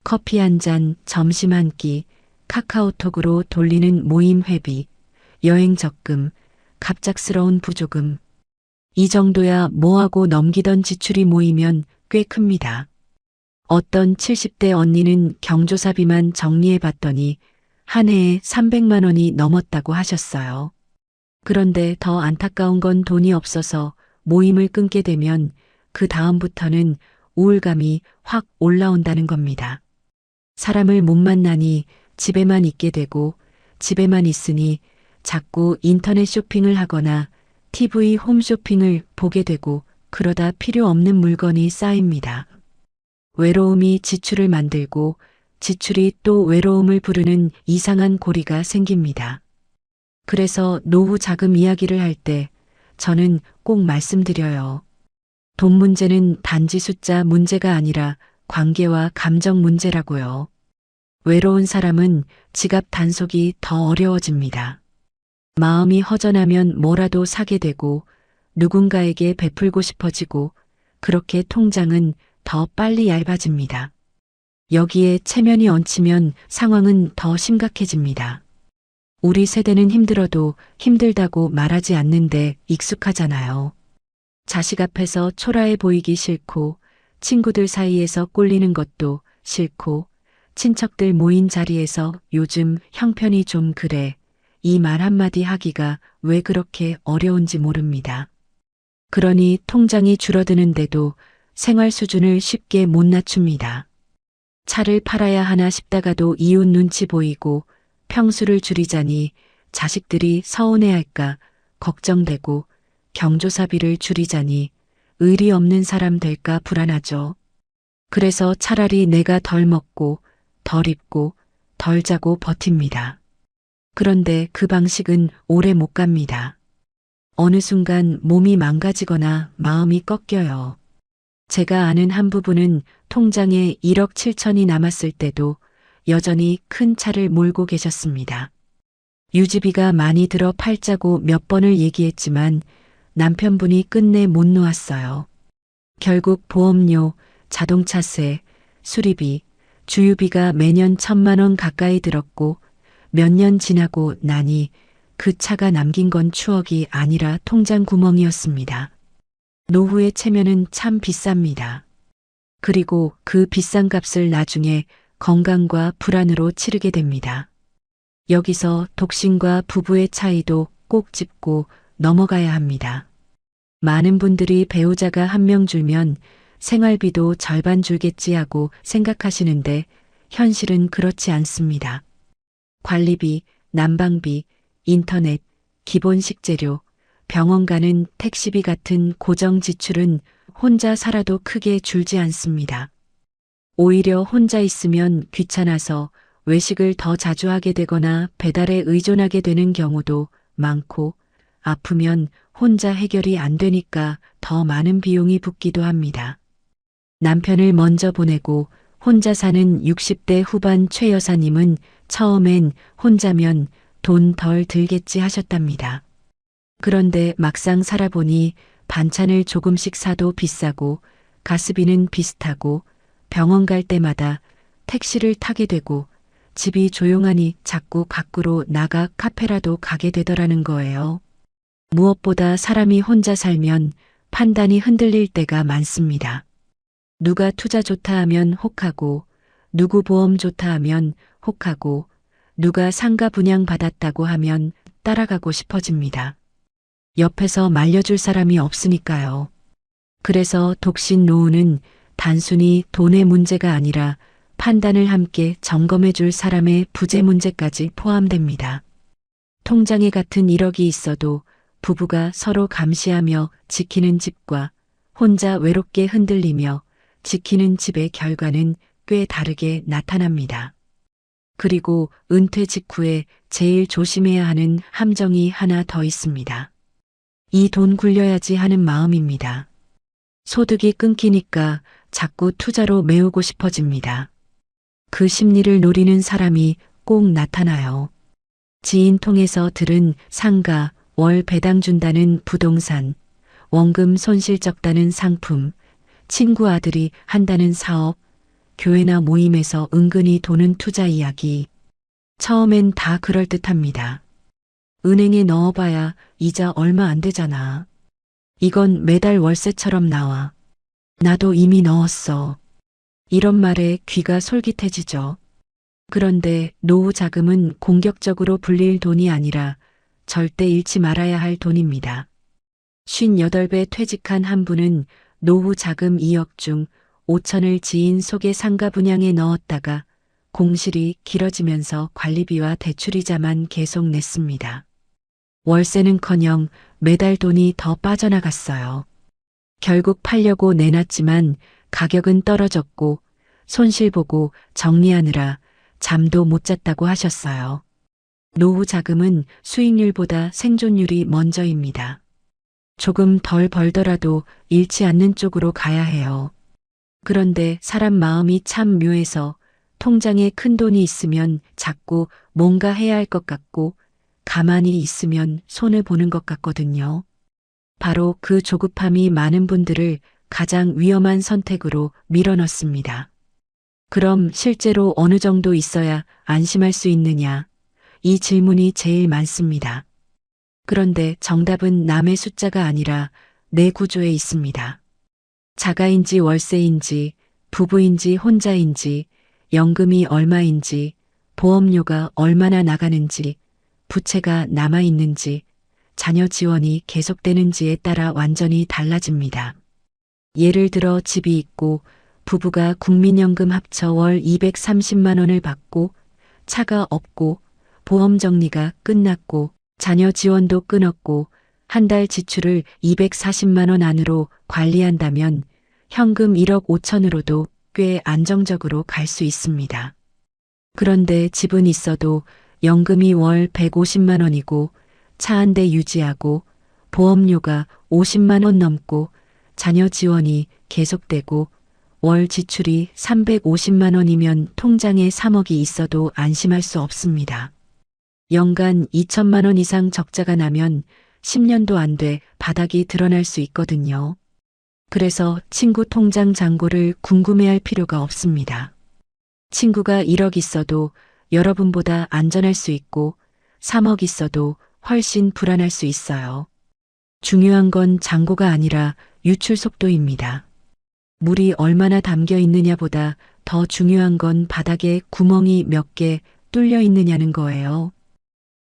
커피 한 잔, 점심 한 끼, 카카오톡으로 돌리는 모임 회비, 여행 적금, 갑작스러운 부조금. 이 정도야 뭐하고 넘기던 지출이 모이면 꽤 큽니다. 어떤 70대 언니는 경조사비만 정리해 봤더니 한 해에 300만 원이 넘었다고 하셨어요. 그런데 더 안타까운 건 돈이 없어서 모임을 끊게 되면 그 다음부터는 우울감이 확 올라온다는 겁니다. 사람을 못 만나니 집에만 있게 되고 집에만 있으니 자꾸 인터넷 쇼핑을 하거나 TV 홈쇼핑을 보게 되고 그러다 필요 없는 물건이 쌓입니다. 외로움이 지출을 만들고 지출이 또 외로움을 부르는 이상한 고리가 생깁니다. 그래서 노후 자금 이야기를 할 때 저는 꼭 말씀드려요. 돈 문제는 단지 숫자 문제가 아니라 관계와 감정 문제라고요. 외로운 사람은 지갑 단속이 더 어려워집니다. 마음이 허전하면 뭐라도 사게 되고 누군가에게 베풀고 싶어지고 그렇게 통장은 더 빨리 얇아집니다. 여기에 체면이 얹히면 상황은 더 심각해집니다. 우리 세대는 힘들어도 힘들다고 말하지 않는데 익숙하잖아요. 자식 앞에서 초라해 보이기 싫고 친구들 사이에서 꼴리는 것도 싫고 친척들 모인 자리에서 요즘 형편이 좀 그래. 이 말 한마디 하기가 왜 그렇게 어려운지 모릅니다. 그러니 통장이 줄어드는데도 생활 수준을 쉽게 못 낮춥니다. 차를 팔아야 하나 싶다가도 이웃 눈치 보이고 평수를 줄이자니 자식들이 서운해할까 걱정되고 경조사비를 줄이자니 의리 없는 사람 될까 불안하죠. 그래서 차라리 내가 덜 먹고 덜 입고 덜 자고 버팁니다. 그런데 그 방식은 오래 못 갑니다. 어느 순간 몸이 망가지거나 마음이 꺾여요. 제가 아는 한 부부는 통장에 1억 7천이 남았을 때도 여전히 큰 차를 몰고 계셨습니다. 유지비가 많이 들어 팔자고 몇 번을 얘기했지만 남편분이 끝내 못 놓았어요. 결국 보험료, 자동차세, 수리비, 주유비가 매년 1,000만 원 가까이 들었고 몇 년 지나고 나니 그 차가 남긴 건 추억이 아니라 통장 구멍이었습니다. 노후의 체면은 참 비쌉니다. 그리고 그 비싼 값을 나중에 건강과 불안으로 치르게 됩니다. 여기서 독신과 부부의 차이도 꼭 짚고 넘어가야 합니다. 많은 분들이 배우자가 한 명 줄면 생활비도 절반 줄겠지 하고 생각하시는데 현실은 그렇지 않습니다. 관리비, 난방비, 인터넷, 기본 식재료, 병원 가는 택시비 같은 고정 지출은 혼자 살아도 크게 줄지 않습니다. 오히려 혼자 있으면 귀찮아서 외식을 더 자주 하게 되거나 배달에 의존하게 되는 경우도 많고 아프면 혼자 해결이 안 되니까 더 많은 비용이 붙기도 합니다. 남편을 먼저 보내고 혼자 사는 60대 후반 최 여사님은 처음엔 혼자면 돈 덜 들겠지 하셨답니다. 그런데 막상 살아보니 반찬을 조금씩 사도 비싸고 가스비는 비슷하고 병원 갈 때마다 택시를 타게 되고 집이 조용하니 자꾸 밖으로 나가 카페라도 가게 되더라는 거예요. 무엇보다 사람이 혼자 살면 판단이 흔들릴 때가 많습니다. 누가 투자 좋다 하면 혹하고 누구 보험 좋다 하면 혹하고 누가 상가 분양 받았다고 하면 따라가고 싶어집니다. 옆에서 말려줄 사람이 없으니까요. 그래서 독신 노후는 단순히 돈의 문제가 아니라 판단을 함께 점검해 줄 사람의 부재 문제까지 포함됩니다. 통장에 같은 1억이 있어도 부부가 서로 감시하며 지키는 집과 혼자 외롭게 흔들리며 지키는 집의 결과는 꽤 다르게 나타납니다. 그리고 은퇴 직후에 제일 조심해야 하는 함정이 하나 더 있습니다. 이 돈 굴려야지 하는 마음입니다. 소득이 끊기니까 자꾸 투자로 메우고 싶어집니다. 그 심리를 노리는 사람이 꼭 나타나요. 지인 통해서 들은 상가, 월 배당 준다는 부동산, 원금 손실 적다는 상품, 친구 아들이 한다는 사업, 교회나 모임에서 은근히 도는 투자 이야기. 처음엔 다 그럴듯합니다. 은행에 넣어봐야 이자 얼마 안 되잖아. 이건 매달 월세처럼 나와. 나도 이미 넣었어. 이런 말에 귀가 솔깃해지죠. 그런데 노후 자금은 공격적으로 불릴 돈이 아니라 절대 잃지 말아야 할 돈입니다. 58배 퇴직한 한 분은 노후 자금 2억 중 5천을 지인 속의 상가 분양에 넣었다가 공실이 길어지면서 관리비와 대출이자만 계속 냈습니다. 월세는커녕 매달 돈이 더 빠져나갔어요. 결국 팔려고 내놨지만 가격은 떨어졌고 손실 보고 정리하느라 잠도 못 잤다고 하셨어요. 노후 자금은 수익률보다 생존율이 먼저입니다. 조금 덜 벌더라도 잃지 않는 쪽으로 가야 해요. 그런데 사람 마음이 참 묘해서 통장에 큰 돈이 있으면 자꾸 뭔가 해야 할 것 같고 가만히 있으면 손해보는 것 같거든요. 바로 그 조급함이 많은 분들을 가장 위험한 선택으로 밀어넣습니다. 그럼 실제로 어느 정도 있어야 안심할 수 있느냐? 이 질문이 제일 많습니다. 그런데 정답은 남의 숫자가 아니라 내 구조에 있습니다. 자가인지 월세인지 부부인지 혼자인지 연금이 얼마인지 보험료가 얼마나 나가는지 부채가 남아있는지 자녀 지원이 계속되는지에 따라 완전히 달라집니다. 예를 들어 집이 있고 부부가 국민연금 합쳐 월 230만 원을 받고 차가 없고 보험 정리가 끝났고 자녀 지원도 끊었고 한 달 지출을 240만 원 안으로 관리한다면 현금 1억 5천으로도 꽤 안정적으로 갈 수 있습니다. 그런데 집은 있어도 연금이 월 150만 원이고 차 한 대 유지하고 보험료가 50만 원 넘고 자녀 지원이 계속되고 월 지출이 350만 원이면 통장에 3억이 있어도 안심할 수 없습니다. 연간 2천만 원 이상 적자가 나면 10년도 안 돼 바닥이 드러날 수 있거든요. 그래서 친구 통장 잔고를 궁금해할 필요가 없습니다. 친구가 1억 있어도 여러분보다 안전할 수 있고 3억 있어도 훨씬 불안할 수 있어요. 중요한 건 잔고가 아니라 유출 속도입니다. 물이 얼마나 담겨 있느냐보다 더 중요한 건 바닥에 구멍이 몇 개 뚫려 있느냐는 거예요.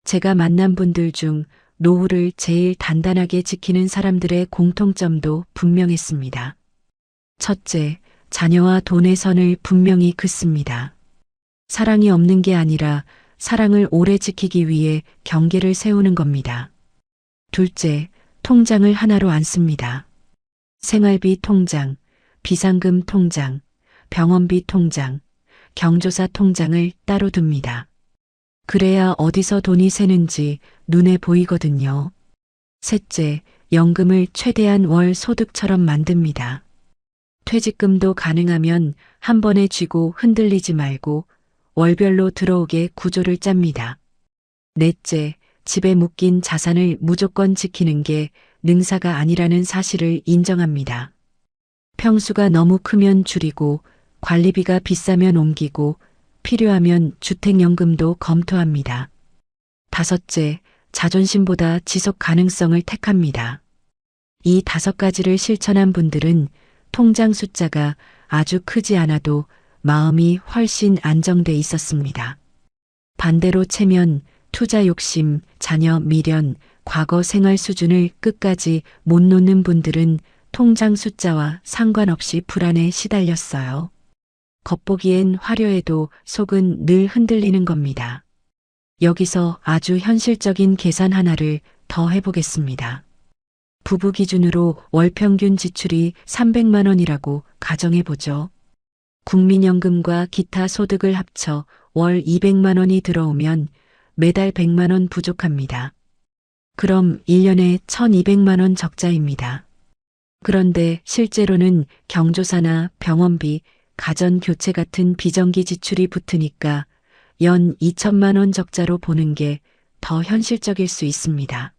제가 만난 분들 중 노후를 제일 단단하게 지키는 사람들의 공통점도 분명했습니다. 첫째, 자녀와 돈의 선을 분명히 긋습니다. 사랑이 없는 게 아니라 사랑을 오래 지키기 위해 경계를 세우는 겁니다. 둘째, 통장을 하나로 안 씁니다. 생활비 통장, 비상금 통장, 병원비 통장, 경조사 통장을 따로 둡니다. 그래야 어디서 돈이 새는지 눈에 보이거든요. 셋째, 연금을 최대한 월 소득처럼 만듭니다. 퇴직금도 가능하면 한 번에 쥐고 흔들리지 말고 월별로 들어오게 구조를 짭니다. 넷째, 집에 묶인 자산을 무조건 지키는 게 능사가 아니라는 사실을 인정합니다. 평수가 너무 크면 줄이고 관리비가 비싸면 옮기고 필요하면 주택연금도 검토합니다. 다섯째, 자존심보다 지속 가능성을 택합니다. 이 5가지를 실천한 분들은 통장 숫자가 아주 크지 않아도 마음이 훨씬 안정돼 있었습니다. 반대로 체면, 투자 욕심, 자녀 미련, 과거 생활 수준을 끝까지 못 놓는 분들은 통장 숫자와 상관없이 불안에 시달렸어요. 겉보기엔 화려해도 속은 늘 흔들리는 겁니다. 여기서 아주 현실적인 계산 하나를 더 해보겠습니다. 부부 기준으로 월 평균 지출이 300만 원이라고 가정해보죠. 국민연금과 기타 소득을 합쳐 월 200만 원이 들어오면 매달 100만 원 부족합니다. 그럼 1년에 1200만 원 적자입니다. 그런데 실제로는 경조사나 병원비, 가전교체 같은 비정기 지출이 붙으니까 연 2천만 원 적자로 보는 게 더 현실적일 수 있습니다.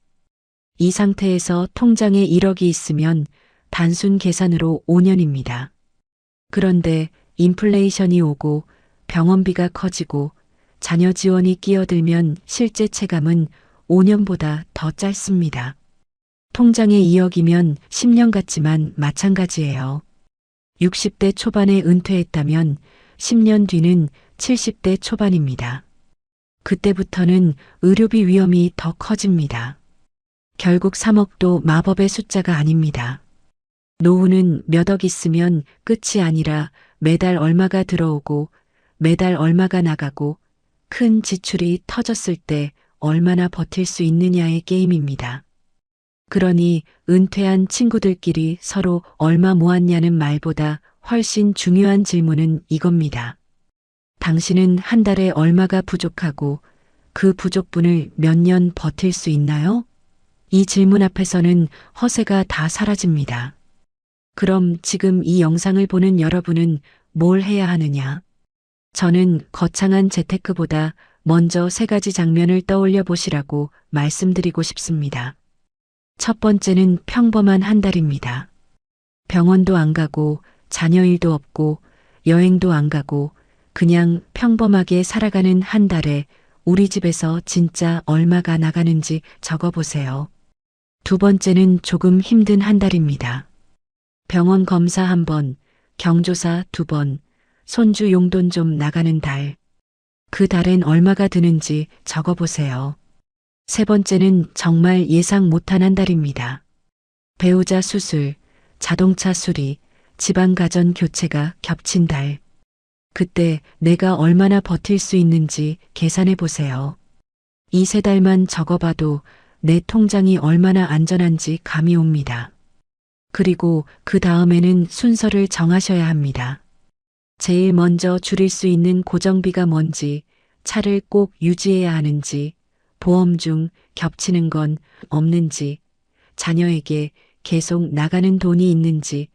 이 상태에서 통장에 1억이 있으면 단순 계산으로 5년입니다. 그런데 인플레이션이 오고 병원비가 커지고 자녀 지원이 끼어들면 실제 체감은 5년보다 더 짧습니다. 통장에 2억이면 10년 같지만 마찬가지예요. 60대 초반에 은퇴했다면 10년 뒤는 70대 초반입니다. 그때부터는 의료비 위험이 더 커집니다. 결국 3억도 마법의 숫자가 아닙니다. 노후는 몇 억 있으면 끝이 아니라 매달 얼마가 들어오고 매달 얼마가 나가고 큰 지출이 터졌을 때 얼마나 버틸 수 있느냐의 게임입니다. 그러니 은퇴한 친구들끼리 서로 얼마 모았냐는 말보다 훨씬 중요한 질문은 이겁니다. 당신은 한 달에 얼마가 부족하고 그 부족분을 몇 년 버틸 수 있나요? 이 질문 앞에서는 허세가 다 사라집니다. 그럼 지금 이 영상을 보는 여러분은 뭘 해야 하느냐? 저는 거창한 재테크보다 먼저 3가지 장면을 떠올려 보시라고 말씀드리고 싶습니다. 첫 번째는 평범한 한 달입니다. 병원도 안 가고 자녀 일도 없고 여행도 안 가고 그냥 평범하게 살아가는 한 달에 우리 집에서 진짜 얼마가 나가는지 적어보세요. 두 번째는 조금 힘든 한 달입니다. 병원 검사 1번, 경조사 2번, 손주 용돈 좀 나가는 달. 그 달엔 얼마가 드는지 적어보세요. 세 번째는 정말 예상 못한 한 달입니다. 배우자 수술, 자동차 수리, 집안 가전 교체가 겹친 달. 그때 내가 얼마나 버틸 수 있는지 계산해 보세요. 이 3달만 적어봐도 내 통장이 얼마나 안전한지 감이 옵니다. 그리고 그 다음에는 순서를 정하셔야 합니다. 제일 먼저 줄일 수 있는 고정비가 뭔지, 차를 꼭 유지해야 하는지, 보험 중 겹치는 건 없는지, 자녀에게 계속 나가는 돈이 있는지,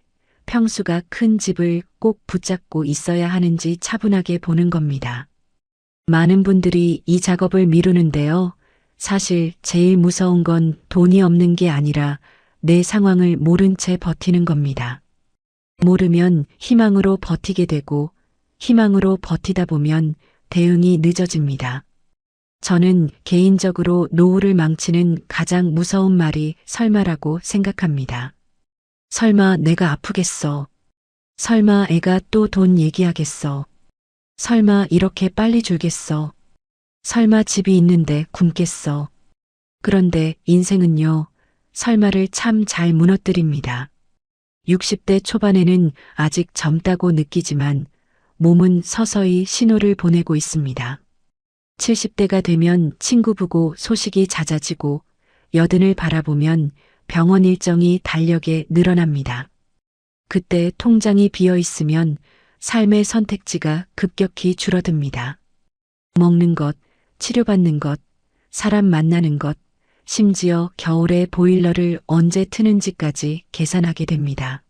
평수가 큰 집을 꼭 붙잡고 있어야 하는지 차분하게 보는 겁니다. 많은 분들이 이 작업을 미루는데요. 사실 제일 무서운 건 돈이 없는 게 아니라 내 상황을 모른 채 버티는 겁니다. 모르면 희망으로 버티게 되고 희망으로 버티다 보면 대응이 늦어집니다. 저는 개인적으로 노후를 망치는 가장 무서운 말이 설마라고 생각합니다. 설마 내가 아프겠어. 설마 애가 또 돈 얘기하겠어. 설마 이렇게 빨리 줄겠어. 설마 집이 있는데 굶겠어. 그런데 인생은요, 설마를 참 잘 무너뜨립니다. 60대 초반에는 아직 젊다고 느끼지만 몸은 서서히 신호를 보내고 있습니다. 70대가 되면 친구 보고 소식이 잦아지고 80을 바라보면 병원 일정이 달력에 늘어납니다. 그때 통장이 비어 있으면 삶의 선택지가 급격히 줄어듭니다. 먹는 것, 치료받는 것, 사람 만나는 것, 심지어 겨울에 보일러를 언제 트는지까지 계산하게 됩니다.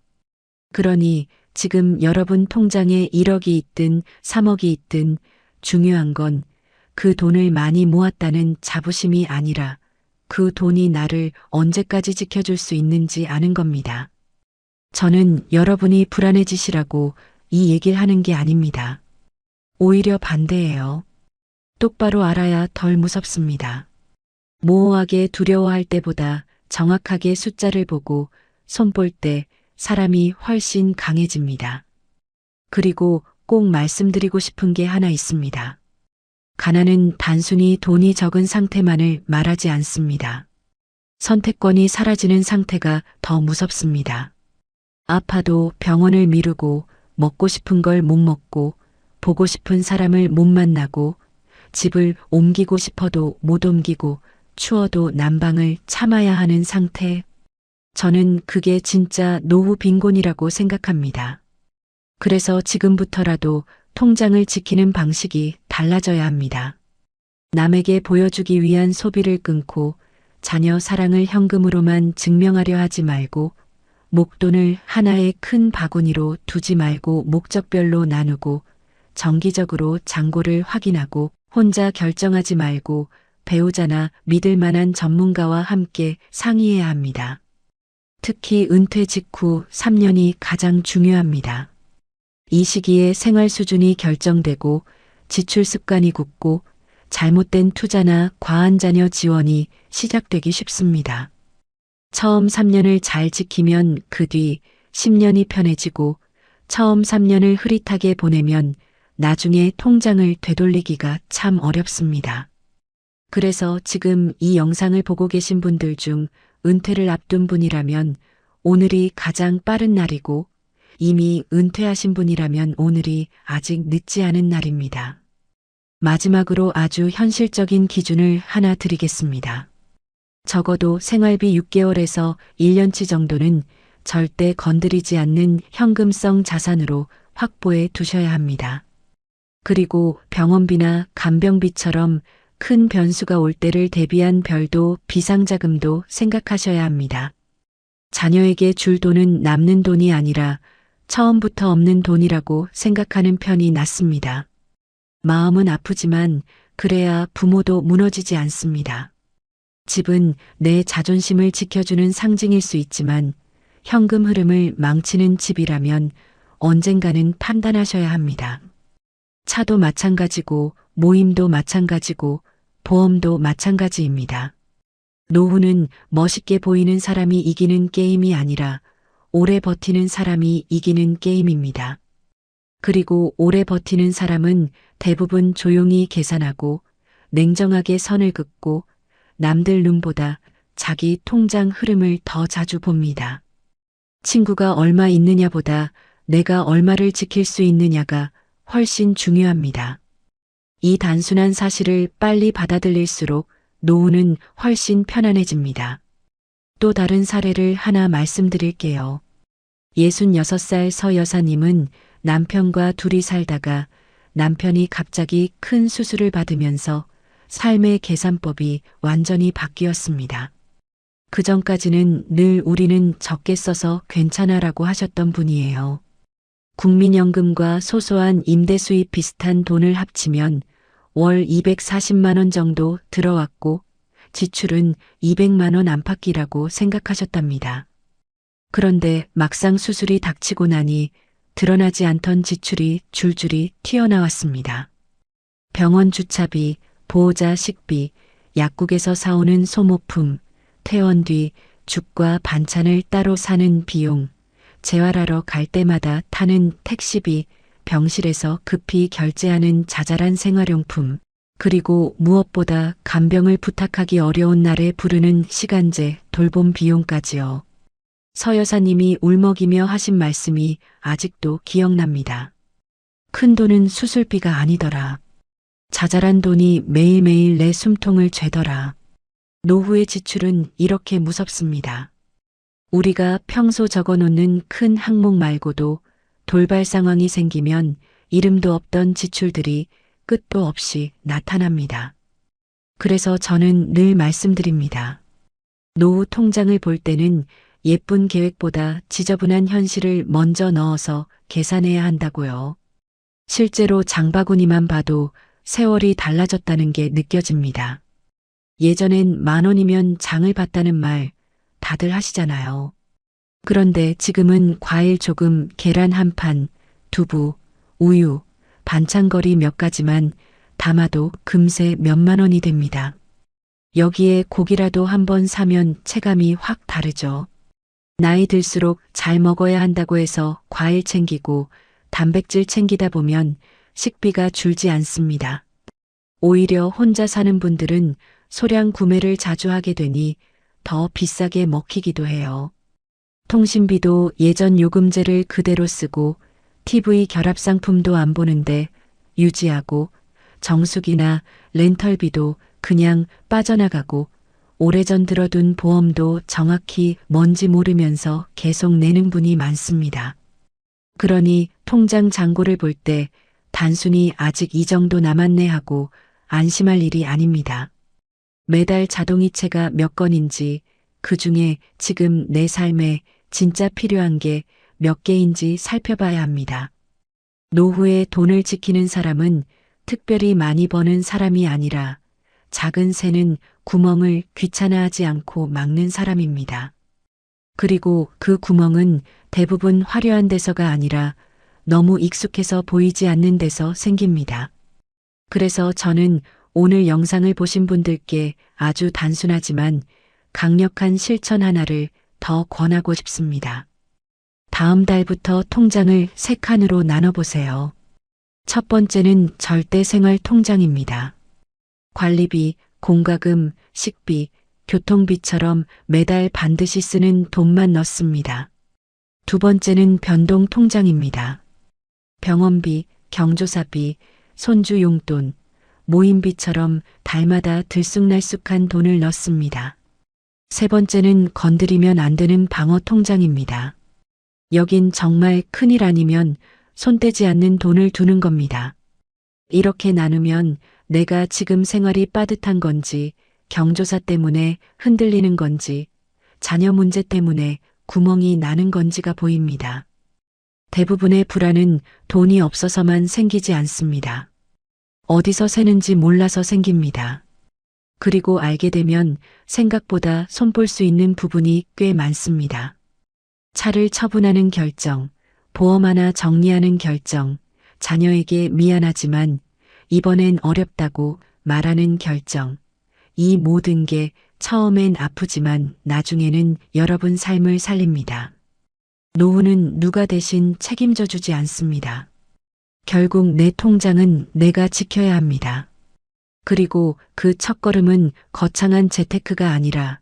그러니 지금 여러분 통장에 1억이 있든 3억이 있든 중요한 건 그 돈을 많이 모았다는 자부심이 아니라 그 돈이 나를 언제까지 지켜줄 수 있는지 아는 겁니다. 저는 여러분이 불안해지시라고 이 얘기를 하는 게 아닙니다. 오히려 반대예요. 똑바로 알아야 덜 무섭습니다. 모호하게 두려워할 때보다 정확하게 숫자를 보고 손볼 때 사람이 훨씬 강해집니다. 그리고 꼭 말씀드리고 싶은 게 하나 있습니다. 가난은 단순히 돈이 적은 상태만을 말하지 않습니다. 선택권이 사라지는 상태가 더 무섭습니다. 아파도 병원을 미루고 먹고 싶은 걸 못 먹고 보고 싶은 사람을 못 만나고 집을 옮기고 싶어도 못 옮기고 추워도 난방을 참아야 하는 상태. 저는 그게 진짜 노후 빈곤이라고 생각합니다. 그래서 지금부터라도 통장을 지키는 방식이 달라져야 합니다. 남에게 보여주기 위한 소비를 끊고 자녀 사랑을 현금으로만 증명하려 하지 말고 목돈을 하나의 큰 바구니로 두지 말고 목적별로 나누고 정기적으로 잔고를 확인하고 혼자 결정하지 말고 배우자나 믿을 만한 전문가와 함께 상의해야 합니다. 특히 은퇴 직후 3년이 가장 중요합니다. 이 시기에 생활 수준이 결정되고 지출 습관이 굳고 잘못된 투자나 과한 자녀 지원이 시작되기 쉽습니다. 처음 3년을 잘 지키면 그 뒤 10년이 편해지고 처음 3년을 흐릿하게 보내면 나중에 통장을 되돌리기가 참 어렵습니다. 그래서 지금 이 영상을 보고 계신 분들 중 은퇴를 앞둔 분이라면 오늘이 가장 빠른 날이고 이미 은퇴하신 분이라면 오늘이 아직 늦지 않은 날입니다. 마지막으로 아주 현실적인 기준을 하나 드리겠습니다. 적어도 생활비 6개월에서 1년치 정도는 절대 건드리지 않는 현금성 자산으로 확보해 두셔야 합니다. 그리고 병원비나 간병비처럼 큰 변수가 올 때를 대비한 별도 비상자금도 생각하셔야 합니다. 자녀에게 줄 돈은 남는 돈이 아니라 처음부터 없는 돈이라고 생각하는 편이 낫습니다. 마음은 아프지만 그래야 부모도 무너지지 않습니다. 집은 내 자존심을 지켜주는 상징일 수 있지만 현금 흐름을 망치는 집이라면 언젠가는 판단하셔야 합니다. 차도 마찬가지고 모임도 마찬가지고 보험도 마찬가지입니다. 노후는 멋있게 보이는 사람이 이기는 게임이 아니라 오래 버티는 사람이 이기는 게임입니다. 그리고 오래 버티는 사람은 대부분 조용히 계산하고 냉정하게 선을 긋고 남들 눈보다 자기 통장 흐름을 더 자주 봅니다. 친구가 얼마 있느냐보다 내가 얼마를 지킬 수 있느냐가 훨씬 중요합니다. 이 단순한 사실을 빨리 받아들일수록 노후는 훨씬 편안해집니다. 또 다른 사례를 하나 말씀드릴게요. 66살 서 여사님은 남편과 둘이 살다가 남편이 갑자기 큰 수술을 받으면서 삶의 계산법이 완전히 바뀌었습니다. 그전까지는 늘 우리는 적게 써서 괜찮아라고 하셨던 분이에요. 국민연금과 소소한 임대 수입 비슷한 돈을 합치면 월 240만 원 정도 들어왔고 지출은 200만 원 안팎이라고 생각하셨답니다. 그런데 막상 수술이 닥치고 나니 드러나지 않던 지출이 줄줄이 튀어나왔습니다. 병원 주차비, 보호자 식비, 약국에서 사오는 소모품, 퇴원 뒤 죽과 반찬을 따로 사는 비용, 재활하러 갈 때마다 타는 택시비, 병실에서 급히 결제하는 자잘한 생활용품, 그리고 무엇보다 간병을 부탁하기 어려운 날에 부르는 시간제, 돌봄 비용까지요. 서 여사님이 울먹이며 하신 말씀이 아직도 기억납니다. 큰 돈은 수술비가 아니더라. 자잘한 돈이 매일매일 내 숨통을 죄더라. 노후의 지출은 이렇게 무섭습니다. 우리가 평소 적어놓는 큰 항목 말고도 돌발 상황이 생기면 이름도 없던 지출들이 끝도 없이 나타납니다. 그래서 저는 늘 말씀드립니다. 노후 통장을 볼 때는 예쁜 계획보다 지저분한 현실을 먼저 넣어서 계산해야 한다고요. 실제로 장바구니만 봐도 세월이 달라졌다는 게 느껴집니다. 예전엔 10,000원이면 장을 봤다는 말 다들 하시잖아요. 그런데 지금은 과일 조금, 계란 한 판, 두부, 우유, 반찬거리 몇 가지만 담아도 금세 몇만 원이 됩니다. 여기에 고기라도 한번 사면 체감이 확 다르죠. 나이 들수록 잘 먹어야 한다고 해서 과일 챙기고 단백질 챙기다 보면 식비가 줄지 않습니다. 오히려 혼자 사는 분들은 소량 구매를 자주 하게 되니 더 비싸게 먹히기도 해요. 통신비도 예전 요금제를 그대로 쓰고 TV 결합 상품도 안 보는데 유지하고 정수기나 렌털비도 그냥 빠져나가고 오래전 들어둔 보험도 정확히 뭔지 모르면서 계속 내는 분이 많습니다. 그러니 통장 잔고를 볼 때 단순히 아직 이 정도 남았네 하고 안심할 일이 아닙니다. 매달 자동이체가 몇 건인지 그 중에 지금 내 삶에 진짜 필요한 게 몇 개인지 살펴봐야 합니다. 노후에 돈을 지키는 사람은 특별히 많이 버는 사람이 아니라 작은 새는 구멍을 귀찮아하지 않고 막는 사람입니다. 그리고 그 구멍은 대부분 화려한 데서가 아니라 너무 익숙해서 보이지 않는 데서 생깁니다. 그래서 저는 오늘 영상을 보신 분들께 아주 단순하지만 강력한 실천 하나를 더 권하고 싶습니다. 다음 달부터 통장을 3칸으로 나눠보세요. 첫 번째는 절대 생활 통장입니다. 관리비, 공과금, 식비, 교통비처럼 매달 반드시 쓰는 돈만 넣습니다. 두 번째는 변동 통장입니다. 병원비, 경조사비, 손주 용돈, 모임비처럼 달마다 들쑥날쑥한 돈을 넣습니다. 세 번째는 건드리면 안 되는 방어 통장입니다. 여긴 정말 큰일 아니면 손대지 않는 돈을 두는 겁니다. 이렇게 나누면 내가 지금 생활이 빠듯한 건지, 경조사 때문에 흔들리는 건지, 자녀 문제 때문에 구멍이 나는 건지가 보입니다. 대부분의 불안은 돈이 없어서만 생기지 않습니다. 어디서 새는지 몰라서 생깁니다. 그리고 알게 되면 생각보다 손볼 수 있는 부분이 꽤 많습니다. 차를 처분하는 결정, 보험 하나 정리하는 결정, 자녀에게 미안하지만 이번엔 어렵다고 말하는 결정. 이 모든 게 처음엔 아프지만 나중에는 여러분 삶을 살립니다. 노후는 누가 대신 책임져 주지 않습니다. 결국 내 통장은 내가 지켜야 합니다. 그리고 그 첫걸음은 거창한 재테크가 아니라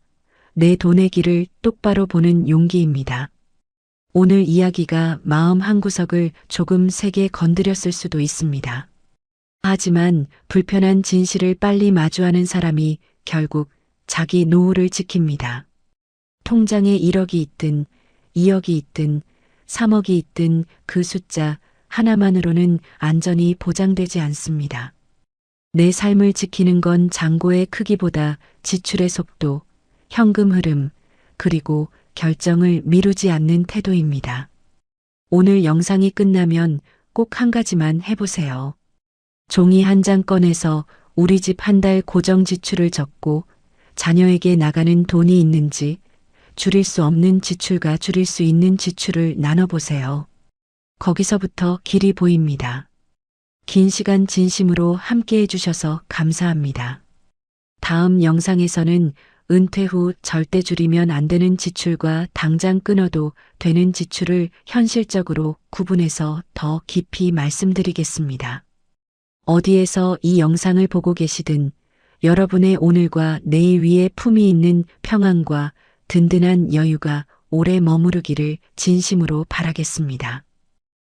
내 돈의 길을 똑바로 보는 용기입니다. 오늘 이야기가 마음 한구석을 조금 세게 건드렸을 수도 있습니다. 하지만 불편한 진실을 빨리 마주하는 사람이 결국 자기 노후를 지킵니다. 통장에 1억이 있든 2억이 있든 3억이 있든 그 숫자 하나만으로는 안전이 보장되지 않습니다. 내 삶을 지키는 건 잔고의 크기보다 지출의 속도, 현금 흐름, 그리고 결정을 미루지 않는 태도입니다. 오늘 영상이 끝나면 꼭 한 가지만 해보세요. 종이 한 장 꺼내서 우리 집 한 달 고정 지출을 적고 자녀에게 나가는 돈이 있는지 줄일 수 없는 지출과 줄일 수 있는 지출을 나눠보세요. 거기서부터 길이 보입니다. 긴 시간 진심으로 함께 해주셔서 감사합니다. 다음 영상에서는 은퇴 후 절대 줄이면 안 되는 지출과 당장 끊어도 되는 지출을 현실적으로 구분해서 더 깊이 말씀드리겠습니다. 어디에서 이 영상을 보고 계시든 여러분의 오늘과 내일 위에 품이 있는 평안과 든든한 여유가 오래 머무르기를 진심으로 바라겠습니다.